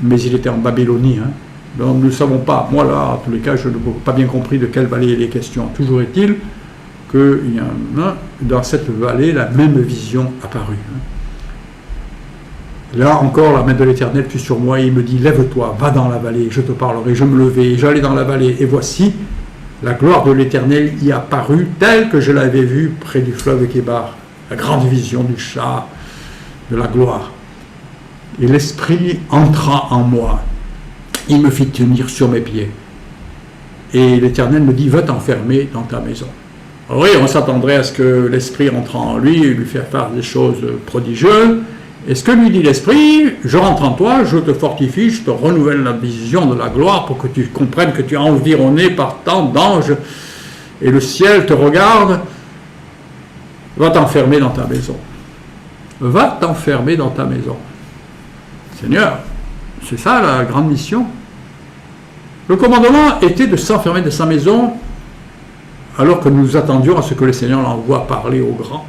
mais il était en Babylonie. Donc nous ne savons pas. Moi, là, en tous les cas, je n'ai pas bien compris de quelle vallée il est question. Toujours est-il qu'il y en a dans cette vallée la même vision apparue. Là encore, la main de l'Éternel fut sur moi et il me dit, lève-toi, va dans la vallée, je te parlerai. Je me levai, j'allais dans la vallée et voici, la gloire de l'Éternel y apparut telle que je l'avais vue près du fleuve Kébar. La grande vision du char de la gloire. Et l'Esprit entra en moi. Il me fit tenir sur mes pieds. Et l'Éternel me dit, va t'enfermer dans ta maison. Oui, on s'attendrait à ce que l'Esprit rentre en lui et lui fasse faire des choses prodigieuses. Et ce que lui dit l'Esprit, je rentre en toi, je te fortifie, je te renouvelle la vision de la gloire pour que tu comprennes que tu es environné par tant d'anges et le ciel te regarde. Va t'enfermer dans ta maison. Va t'enfermer dans ta maison. Seigneur, c'est ça la grande mission. Le commandement était de s'enfermer de sa maison alors que nous attendions à ce que le Seigneur l'envoie parler aux grands.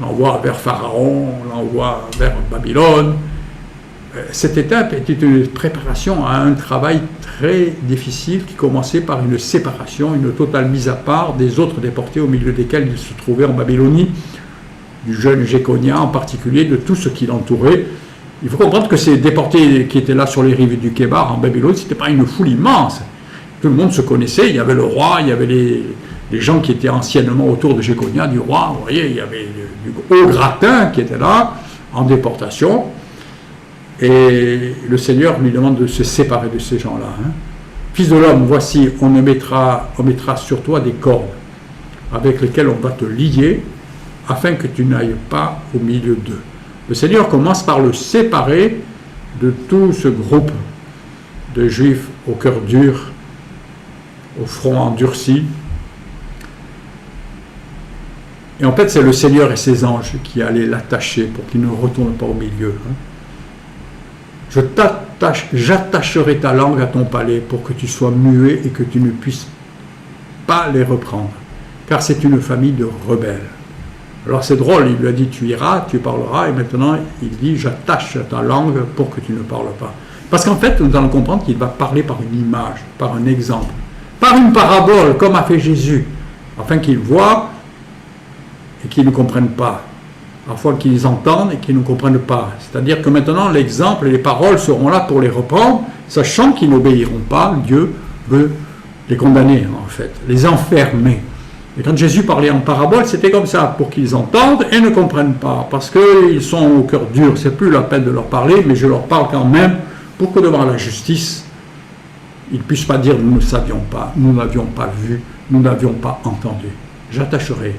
L'envoie vers Pharaon, l'envoie vers Babylone. Cette étape était une préparation à un travail très difficile qui commençait par une séparation, une totale mise à part des autres déportés au milieu desquels il se trouvait en Babylonie, du jeune Jéconia en particulier, de tout ce qui l'entourait. Il faut comprendre que ces déportés qui étaient là sur les rives du Kébar en Babylone, ce n'était pas une foule immense. Tout le monde se connaissait, il y avait le roi, il y avait les gens qui étaient anciennement autour de Jéconia, du roi, vous voyez, il y avait du haut gratin qui était là, en déportation. Et le Seigneur lui demande de se séparer de ces gens-là. Fils de l'homme, voici, on mettra sur toi des cordes avec lesquelles on va te lier afin que tu n'ailles pas au milieu d'eux. Le Seigneur commence par le séparer de tout ce groupe de Juifs au cœur dur, au front endurci. Et en fait, c'est le Seigneur et ses anges qui allaient l'attacher pour qu'il ne retourne pas au milieu. J'attacherai ta langue à ton palais pour que tu sois muet et que tu ne puisses pas les reprendre, car c'est une famille de rebelles. Alors c'est drôle, il lui a dit tu iras, tu parleras, et maintenant il dit j'attache ta langue pour que tu ne parles pas. Parce qu'en fait, nous allons comprendre qu'il va parler par une image, par un exemple, par une parabole, comme a fait Jésus, afin qu'ils voient et qu'ils ne comprennent pas. Parfois qu'ils entendent et qu'ils ne comprennent pas. C'est-à-dire que maintenant, l'exemple et les paroles seront là pour les reprendre, sachant qu'ils n'obéiront pas. Dieu veut les condamner, en fait, les enfermer. Et quand Jésus parlait en parabole, c'était comme ça, pour qu'ils entendent et ne comprennent pas, parce qu'ils sont au cœur dur. C'est plus la peine de leur parler, mais je leur parle quand même, pour que devant la justice, ils ne puissent pas dire « nous ne savions pas, nous n'avions pas vu, nous n'avions pas entendu ». J'attacherai,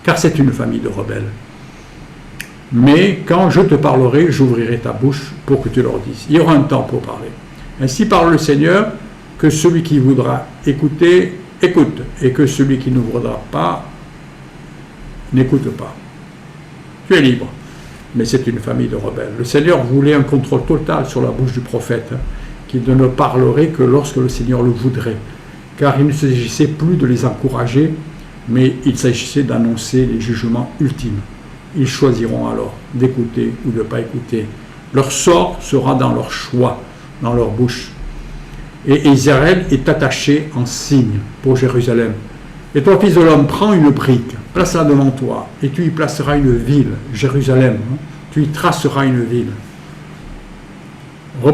car c'est une famille de rebelles. Mais quand je te parlerai, j'ouvrirai ta bouche pour que tu leur dises. Il y aura un temps pour parler. Ainsi parle le Seigneur, que celui qui voudra écouter, écoute, et que celui qui ne voudra pas, n'écoute pas. Tu es libre, mais c'est une famille de rebelles. Le Seigneur voulait un contrôle total sur la bouche du prophète, qu'il ne parlerait que lorsque le Seigneur le voudrait, car il ne s'agissait plus de les encourager, mais il s'agissait d'annoncer les jugements ultimes. Ils choisiront alors d'écouter ou de ne pas écouter. Leur sort sera dans leur choix, dans leur bouche. Et Israël est attaché en signe pour Jérusalem. Et toi, fils de l'homme, prends une brique, place-la devant toi, et tu y placeras une ville, Jérusalem. Tu y traceras une ville. Vous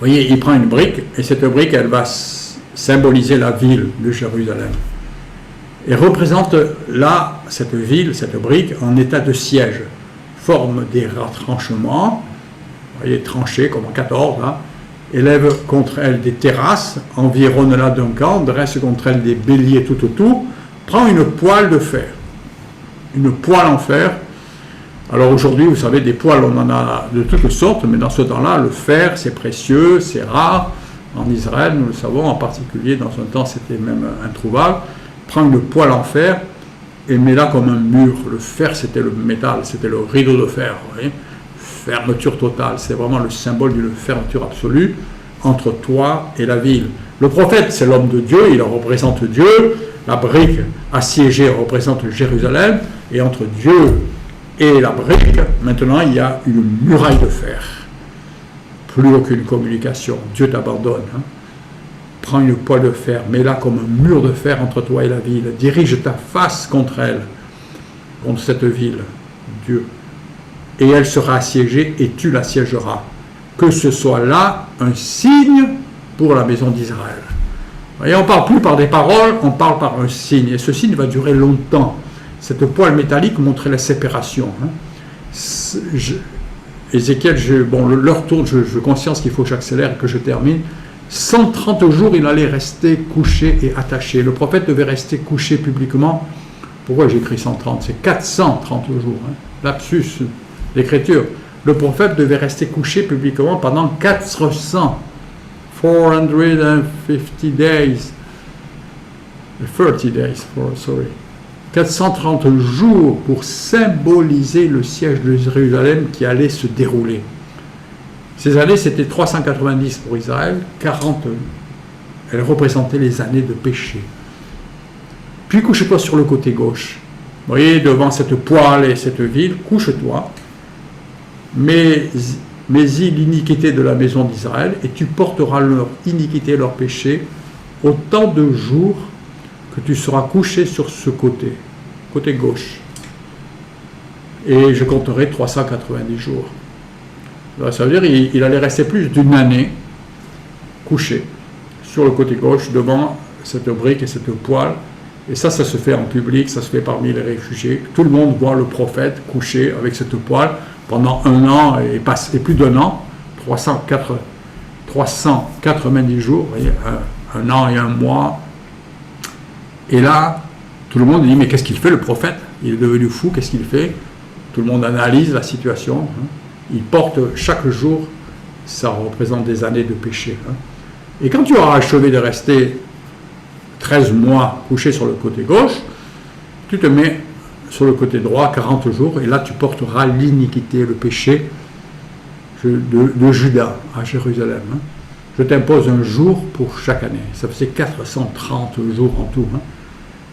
voyez, il prend une brique, et cette brique, elle va symboliser la ville de Jérusalem. Et représente là, cette ville, cette brique, en état de siège. Forme des retranchements, vous voyez, tranchées comme en 14, hein, élève contre elle des terrasses, environne-la d'un camp, dresse contre elle des béliers tout autour, prend une poêle de fer. Une poêle en fer. Alors aujourd'hui, vous savez, des poêles, on en a de toutes sortes, mais dans ce temps-là, le fer, c'est précieux, c'est rare. En Israël, nous le savons, en particulier, dans un temps, c'était même introuvable. Prend une poêle en fer et met là comme un mur. Le fer, c'était le métal, c'était le rideau de fer. Vous voyez, fermeture totale, c'est vraiment le symbole d'une fermeture absolue entre toi et la ville. Le prophète, c'est l'homme de Dieu, il représente Dieu. La brique assiégée représente Jérusalem. Et entre Dieu et la brique, maintenant, il y a une muraille de fer. Plus aucune communication. Dieu t'abandonne. Prends une poêle de fer, mets-la comme un mur de fer entre toi et la ville. Dirige ta face contre elle, contre cette ville, Dieu. Et elle sera assiégée et tu l'assiégeras. Que ce soit là un signe pour la maison d'Israël. Et on ne parle plus par des paroles, on parle par un signe. Et ce signe va durer longtemps. Cette poêle métallique montrait la séparation. Ézéchiel, l'heure tourne, je veux conscience qu'il faut que j'accélère et que je termine. 130 jours, il allait rester couché et attaché. Le prophète devait rester couché publiquement. Pourquoi j'ai écrit 130 ? C'est 430 jours. Lapsus d'écriture. Le prophète devait rester couché publiquement pendant 450 days. 430 jours pour symboliser le siège de Jérusalem qui allait se dérouler. Ces années, c'était 390 pour Israël, 40, elles représentaient les années de péché. Puis couche-toi sur le côté gauche. Vous voyez, devant cette poêle et cette ville, couche-toi, mets-y l'iniquité de la maison d'Israël, et tu porteras leur iniquité et leur péché autant de jours que tu seras couché sur ce côté. côté gauche. Et je compterai 390 jours. Alors, ça veut dire qu'il allait rester plus d'une année couché sur le côté gauche devant cette brique et cette poêle. Et ça se fait en public, ça se fait parmi les réfugiés. Tout le monde voit le prophète couché avec cette poêle pendant un an et plus d'un an, 390 jours, vous voyez, un an et un mois. Et là, tout le monde dit, mais qu'est-ce qu'il fait le prophète? Il est devenu fou, qu'est-ce qu'il fait? Tout le monde analyse la situation. Il porte chaque jour, ça représente des années de péché. Et quand tu auras achevé de rester 13 mois couché sur le côté gauche, tu te mets sur le côté droit 40 jours, et là tu porteras l'iniquité, le péché de Juda à Jérusalem. Je t'impose un jour pour chaque année. Ça faisait 430 jours en tout.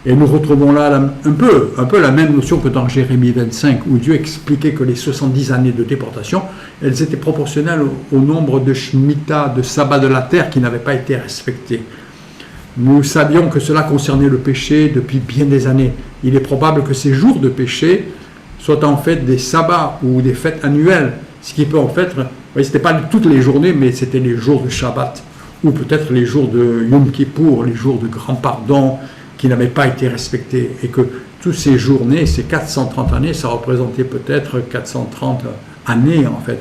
Et nous retrouvons là un peu la même notion que dans Jérémie 25, où Dieu expliquait que les 70 années de déportation, elles étaient proportionnelles au nombre de Shemitah, de sabbat de la terre, qui n'avaient pas été respectés. Nous savions que cela concernait le péché depuis bien des années. Il est probable que ces jours de péché soient en fait des sabbats ou des fêtes annuelles, ce qui peut en fait, ce n'était pas toutes les journées, mais c'était les jours de Shabbat, ou peut-être les jours de Yom Kippour, les jours de grand pardon, qui n'avaient pas été respectés, et que toutes ces journées, ces 430 années, ça représentait peut-être 430 années en fait,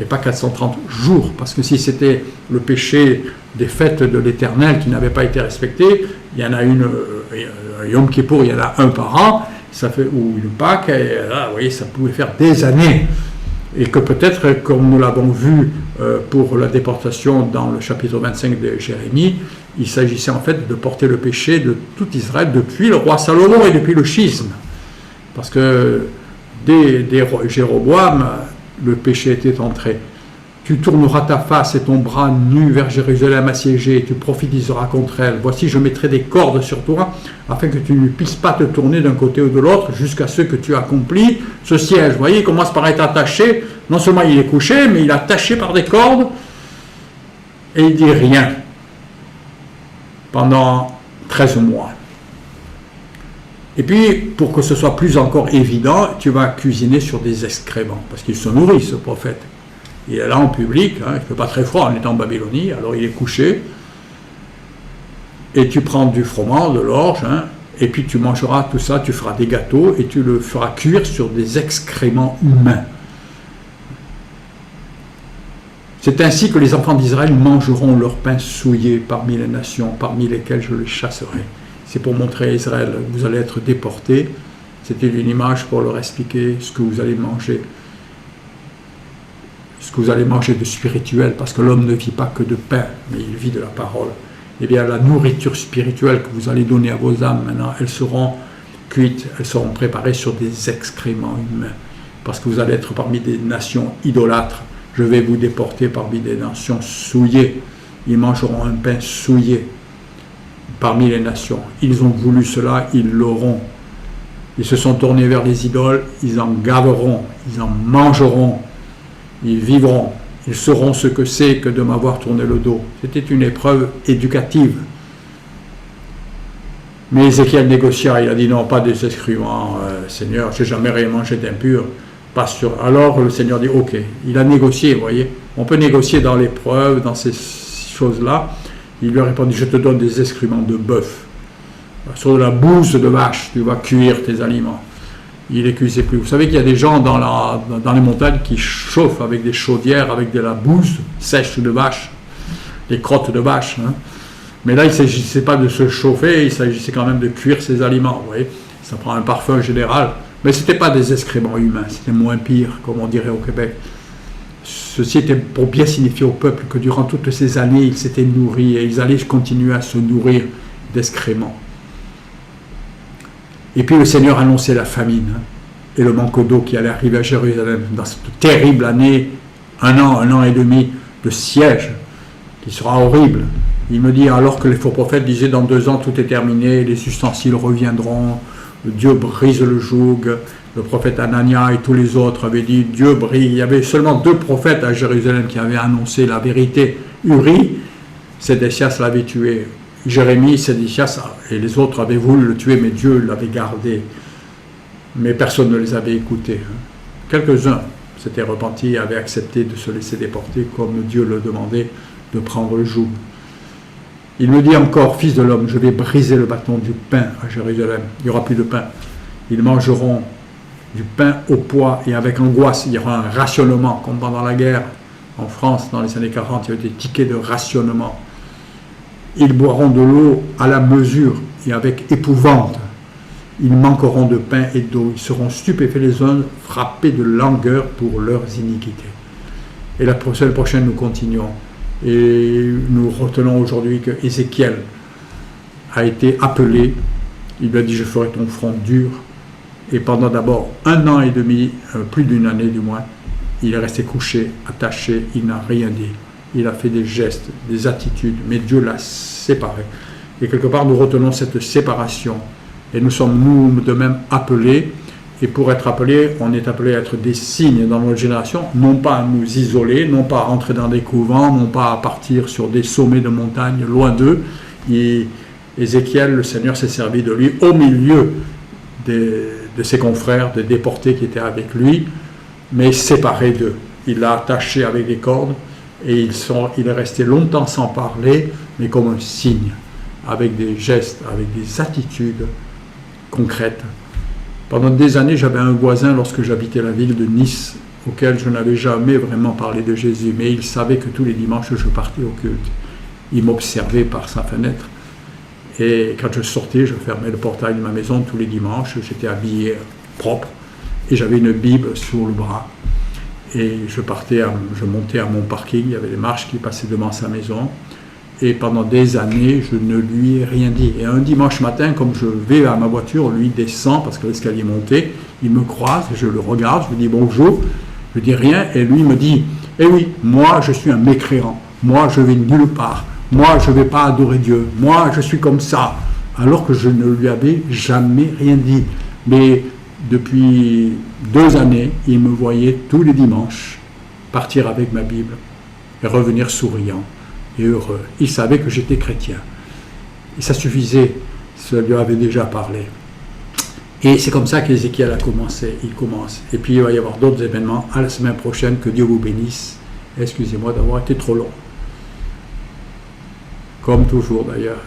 et pas 430 jours, parce que si c'était le péché des fêtes de l'Éternel qui n'avaient pas été respectées, il y en a une, Yom Kippour, il y en a un par an, ça fait, ou une Pâques, et là, vous voyez, ça pouvait faire des années. Et que peut-être, comme nous l'avons vu pour la déportation dans le chapitre 25 de Jérémie, il s'agissait en fait de porter le péché de tout Israël depuis le roi Salomon et depuis le schisme. Parce que dès Jéroboam, le péché était entré. Tu tourneras ta face et ton bras nu vers Jérusalem assiégée, et tu prophétiseras contre elle. Voici, je mettrai des cordes sur toi, afin que tu ne puisses pas te tourner d'un côté ou de l'autre, jusqu'à ce que tu accomplis ce siège. Vous voyez, il commence par être attaché. Non seulement il est couché, mais il est attaché par des cordes, et il dit rien pendant 13 mois. Et puis, pour que ce soit plus encore évident, tu vas cuisiner sur des excréments, parce qu'il se nourrit, ce prophète. Il est là en public, il ne fait pas très froid, on est en Babylonie, alors il est couché, et tu prends du froment, de l'orge, et puis tu mangeras tout ça, tu feras des gâteaux, et tu le feras cuire sur des excréments humains. C'est ainsi que les enfants d'Israël mangeront leur pain souillé parmi les nations, parmi lesquelles je les chasserai. C'est pour montrer à Israël, vous allez être déportés. C'était une image pour leur expliquer ce que vous allez manger. Ce que vous allez manger de spirituel, parce que l'homme ne vit pas que de pain, mais il vit de la parole. Eh bien, la nourriture spirituelle que vous allez donner à vos âmes maintenant, elles seront cuites, elles seront préparées sur des excréments humains, parce que vous allez être parmi des nations idolâtres. Je vais vous déporter parmi des nations souillées. Ils mangeront un pain souillé parmi les nations. Ils ont voulu cela, ils l'auront. Ils se sont tournés vers les idoles, ils en gaveront, ils en mangeront, ils vivront. Ils sauront ce que c'est que de m'avoir tourné le dos. C'était une épreuve éducative. Mais Ézéchiel négocia, il a dit non, pas des excréments, Seigneur, j'ai jamais rien mangé d'impur. Pas sûr. Alors le Seigneur dit ok, il a négocié, vous voyez. On peut négocier dans l'épreuve, dans ces choses-là. Il lui a répondu, je te donne des excréments de bœuf. Sur de la bouse de vache, tu vas cuire tes aliments. Il les cuisait plus. Vous savez qu'il y a des gens dans les montagnes qui chauffent avec des chaudières, avec de la bouse sèche de vache, des crottes de vache. Mais là, il ne s'agissait pas de se chauffer, il s'agissait quand même de cuire ses aliments. Vous voyez, ça prend un parfum général. Mais ce n'était pas des excréments humains, c'était moins pire, comme on dirait au Québec. Ceci était pour bien signifier au peuple que durant toutes ces années, ils s'étaient nourris et ils allaient continuer à se nourrir d'excréments. Et puis le Seigneur annonçait la famine et le manque d'eau qui allait arriver à Jérusalem dans cette terrible année, un an et demi de siège, qui sera horrible. Il me dit, alors que les faux prophètes disaient, dans 2 ans tout est terminé, les ustensiles reviendront, Dieu brise le joug. Le prophète Anania et tous les autres avaient dit Dieu brille. Il y avait seulement 2 prophètes à Jérusalem qui avaient annoncé la vérité. Uri, Sédécias l'avait tué. Jérémie, Sédéchias et les autres avaient voulu le tuer, mais Dieu l'avait gardé. Mais personne ne les avait écoutés. Quelques-uns s'étaient repentis et avaient accepté de se laisser déporter comme Dieu le demandait, de prendre le joug. Il me dit encore, fils de l'homme, je vais briser le bâton du pain à Jérusalem. Il n'y aura plus de pain. Ils mangeront du pain au pois et avec angoisse. Il y aura un rationnement, comme pendant la guerre en France, dans les années 40, il y avait des tickets de rationnement. Ils boiront de l'eau à la mesure et avec épouvante. Ils manqueront de pain et d'eau. Ils seront stupéfaits les uns, frappés de langueur pour leurs iniquités. Et la semaine prochaine, nous continuons. Et nous retenons aujourd'hui que Ézéchiel a été appelé. Il lui a dit, je ferai ton front dur. Et pendant d'abord 1 an et demi, plus d'1 année du moins, il est resté couché, attaché, il n'a rien dit. Il a fait des gestes, des attitudes, mais Dieu l'a séparé. Et quelque part, nous retenons cette séparation. Et nous sommes, nous, de même appelés. Et pour être appelés, on est appelé à être des signes dans notre génération, non pas à nous isoler, non pas à rentrer dans des couvents, non pas à partir sur des sommets de montagne, loin d'eux. Et Ézéchiel, le Seigneur s'est servi de lui au milieu de ses confrères, des déportés qui étaient avec lui, mais séparé d'eux. Il l'a attaché avec des cordes et il est resté longtemps sans parler, mais comme un signe, avec des gestes, avec des attitudes concrètes. Pendant des années, j'avais un voisin lorsque j'habitais la ville de Nice, auquel je n'avais jamais vraiment parlé de Jésus, mais il savait que tous les dimanches, je partais au culte. Il m'observait par sa fenêtre. Et quand je sortais, je fermais le portail de ma maison tous les dimanches, j'étais habillé propre et j'avais une Bible sous le bras. Et je montais à mon parking, il y avait des marches qui passaient devant sa maison. Et pendant des années, je ne lui ai rien dit. Et un dimanche matin, comme je vais à ma voiture, lui descend parce que l'escalier montait, il me croise, je le regarde, je lui dis bonjour, je dis rien, et lui me dit, eh oui, moi je suis un mécréant, moi je vais nulle part. Moi, je ne vais pas adorer Dieu. Moi, je suis comme ça. Alors que je ne lui avais jamais rien dit. Mais depuis 2 années, il me voyait tous les dimanches partir avec ma Bible et revenir souriant et heureux. Il savait que j'étais chrétien. Et ça suffisait. Ça lui avait déjà parlé. Et c'est comme ça qu'Ézéchiel a commencé. Il commence. Et puis, il va y avoir d'autres événements. À la semaine prochaine. Que Dieu vous bénisse. Excusez-moi d'avoir été trop long. Comme toujours d'ailleurs.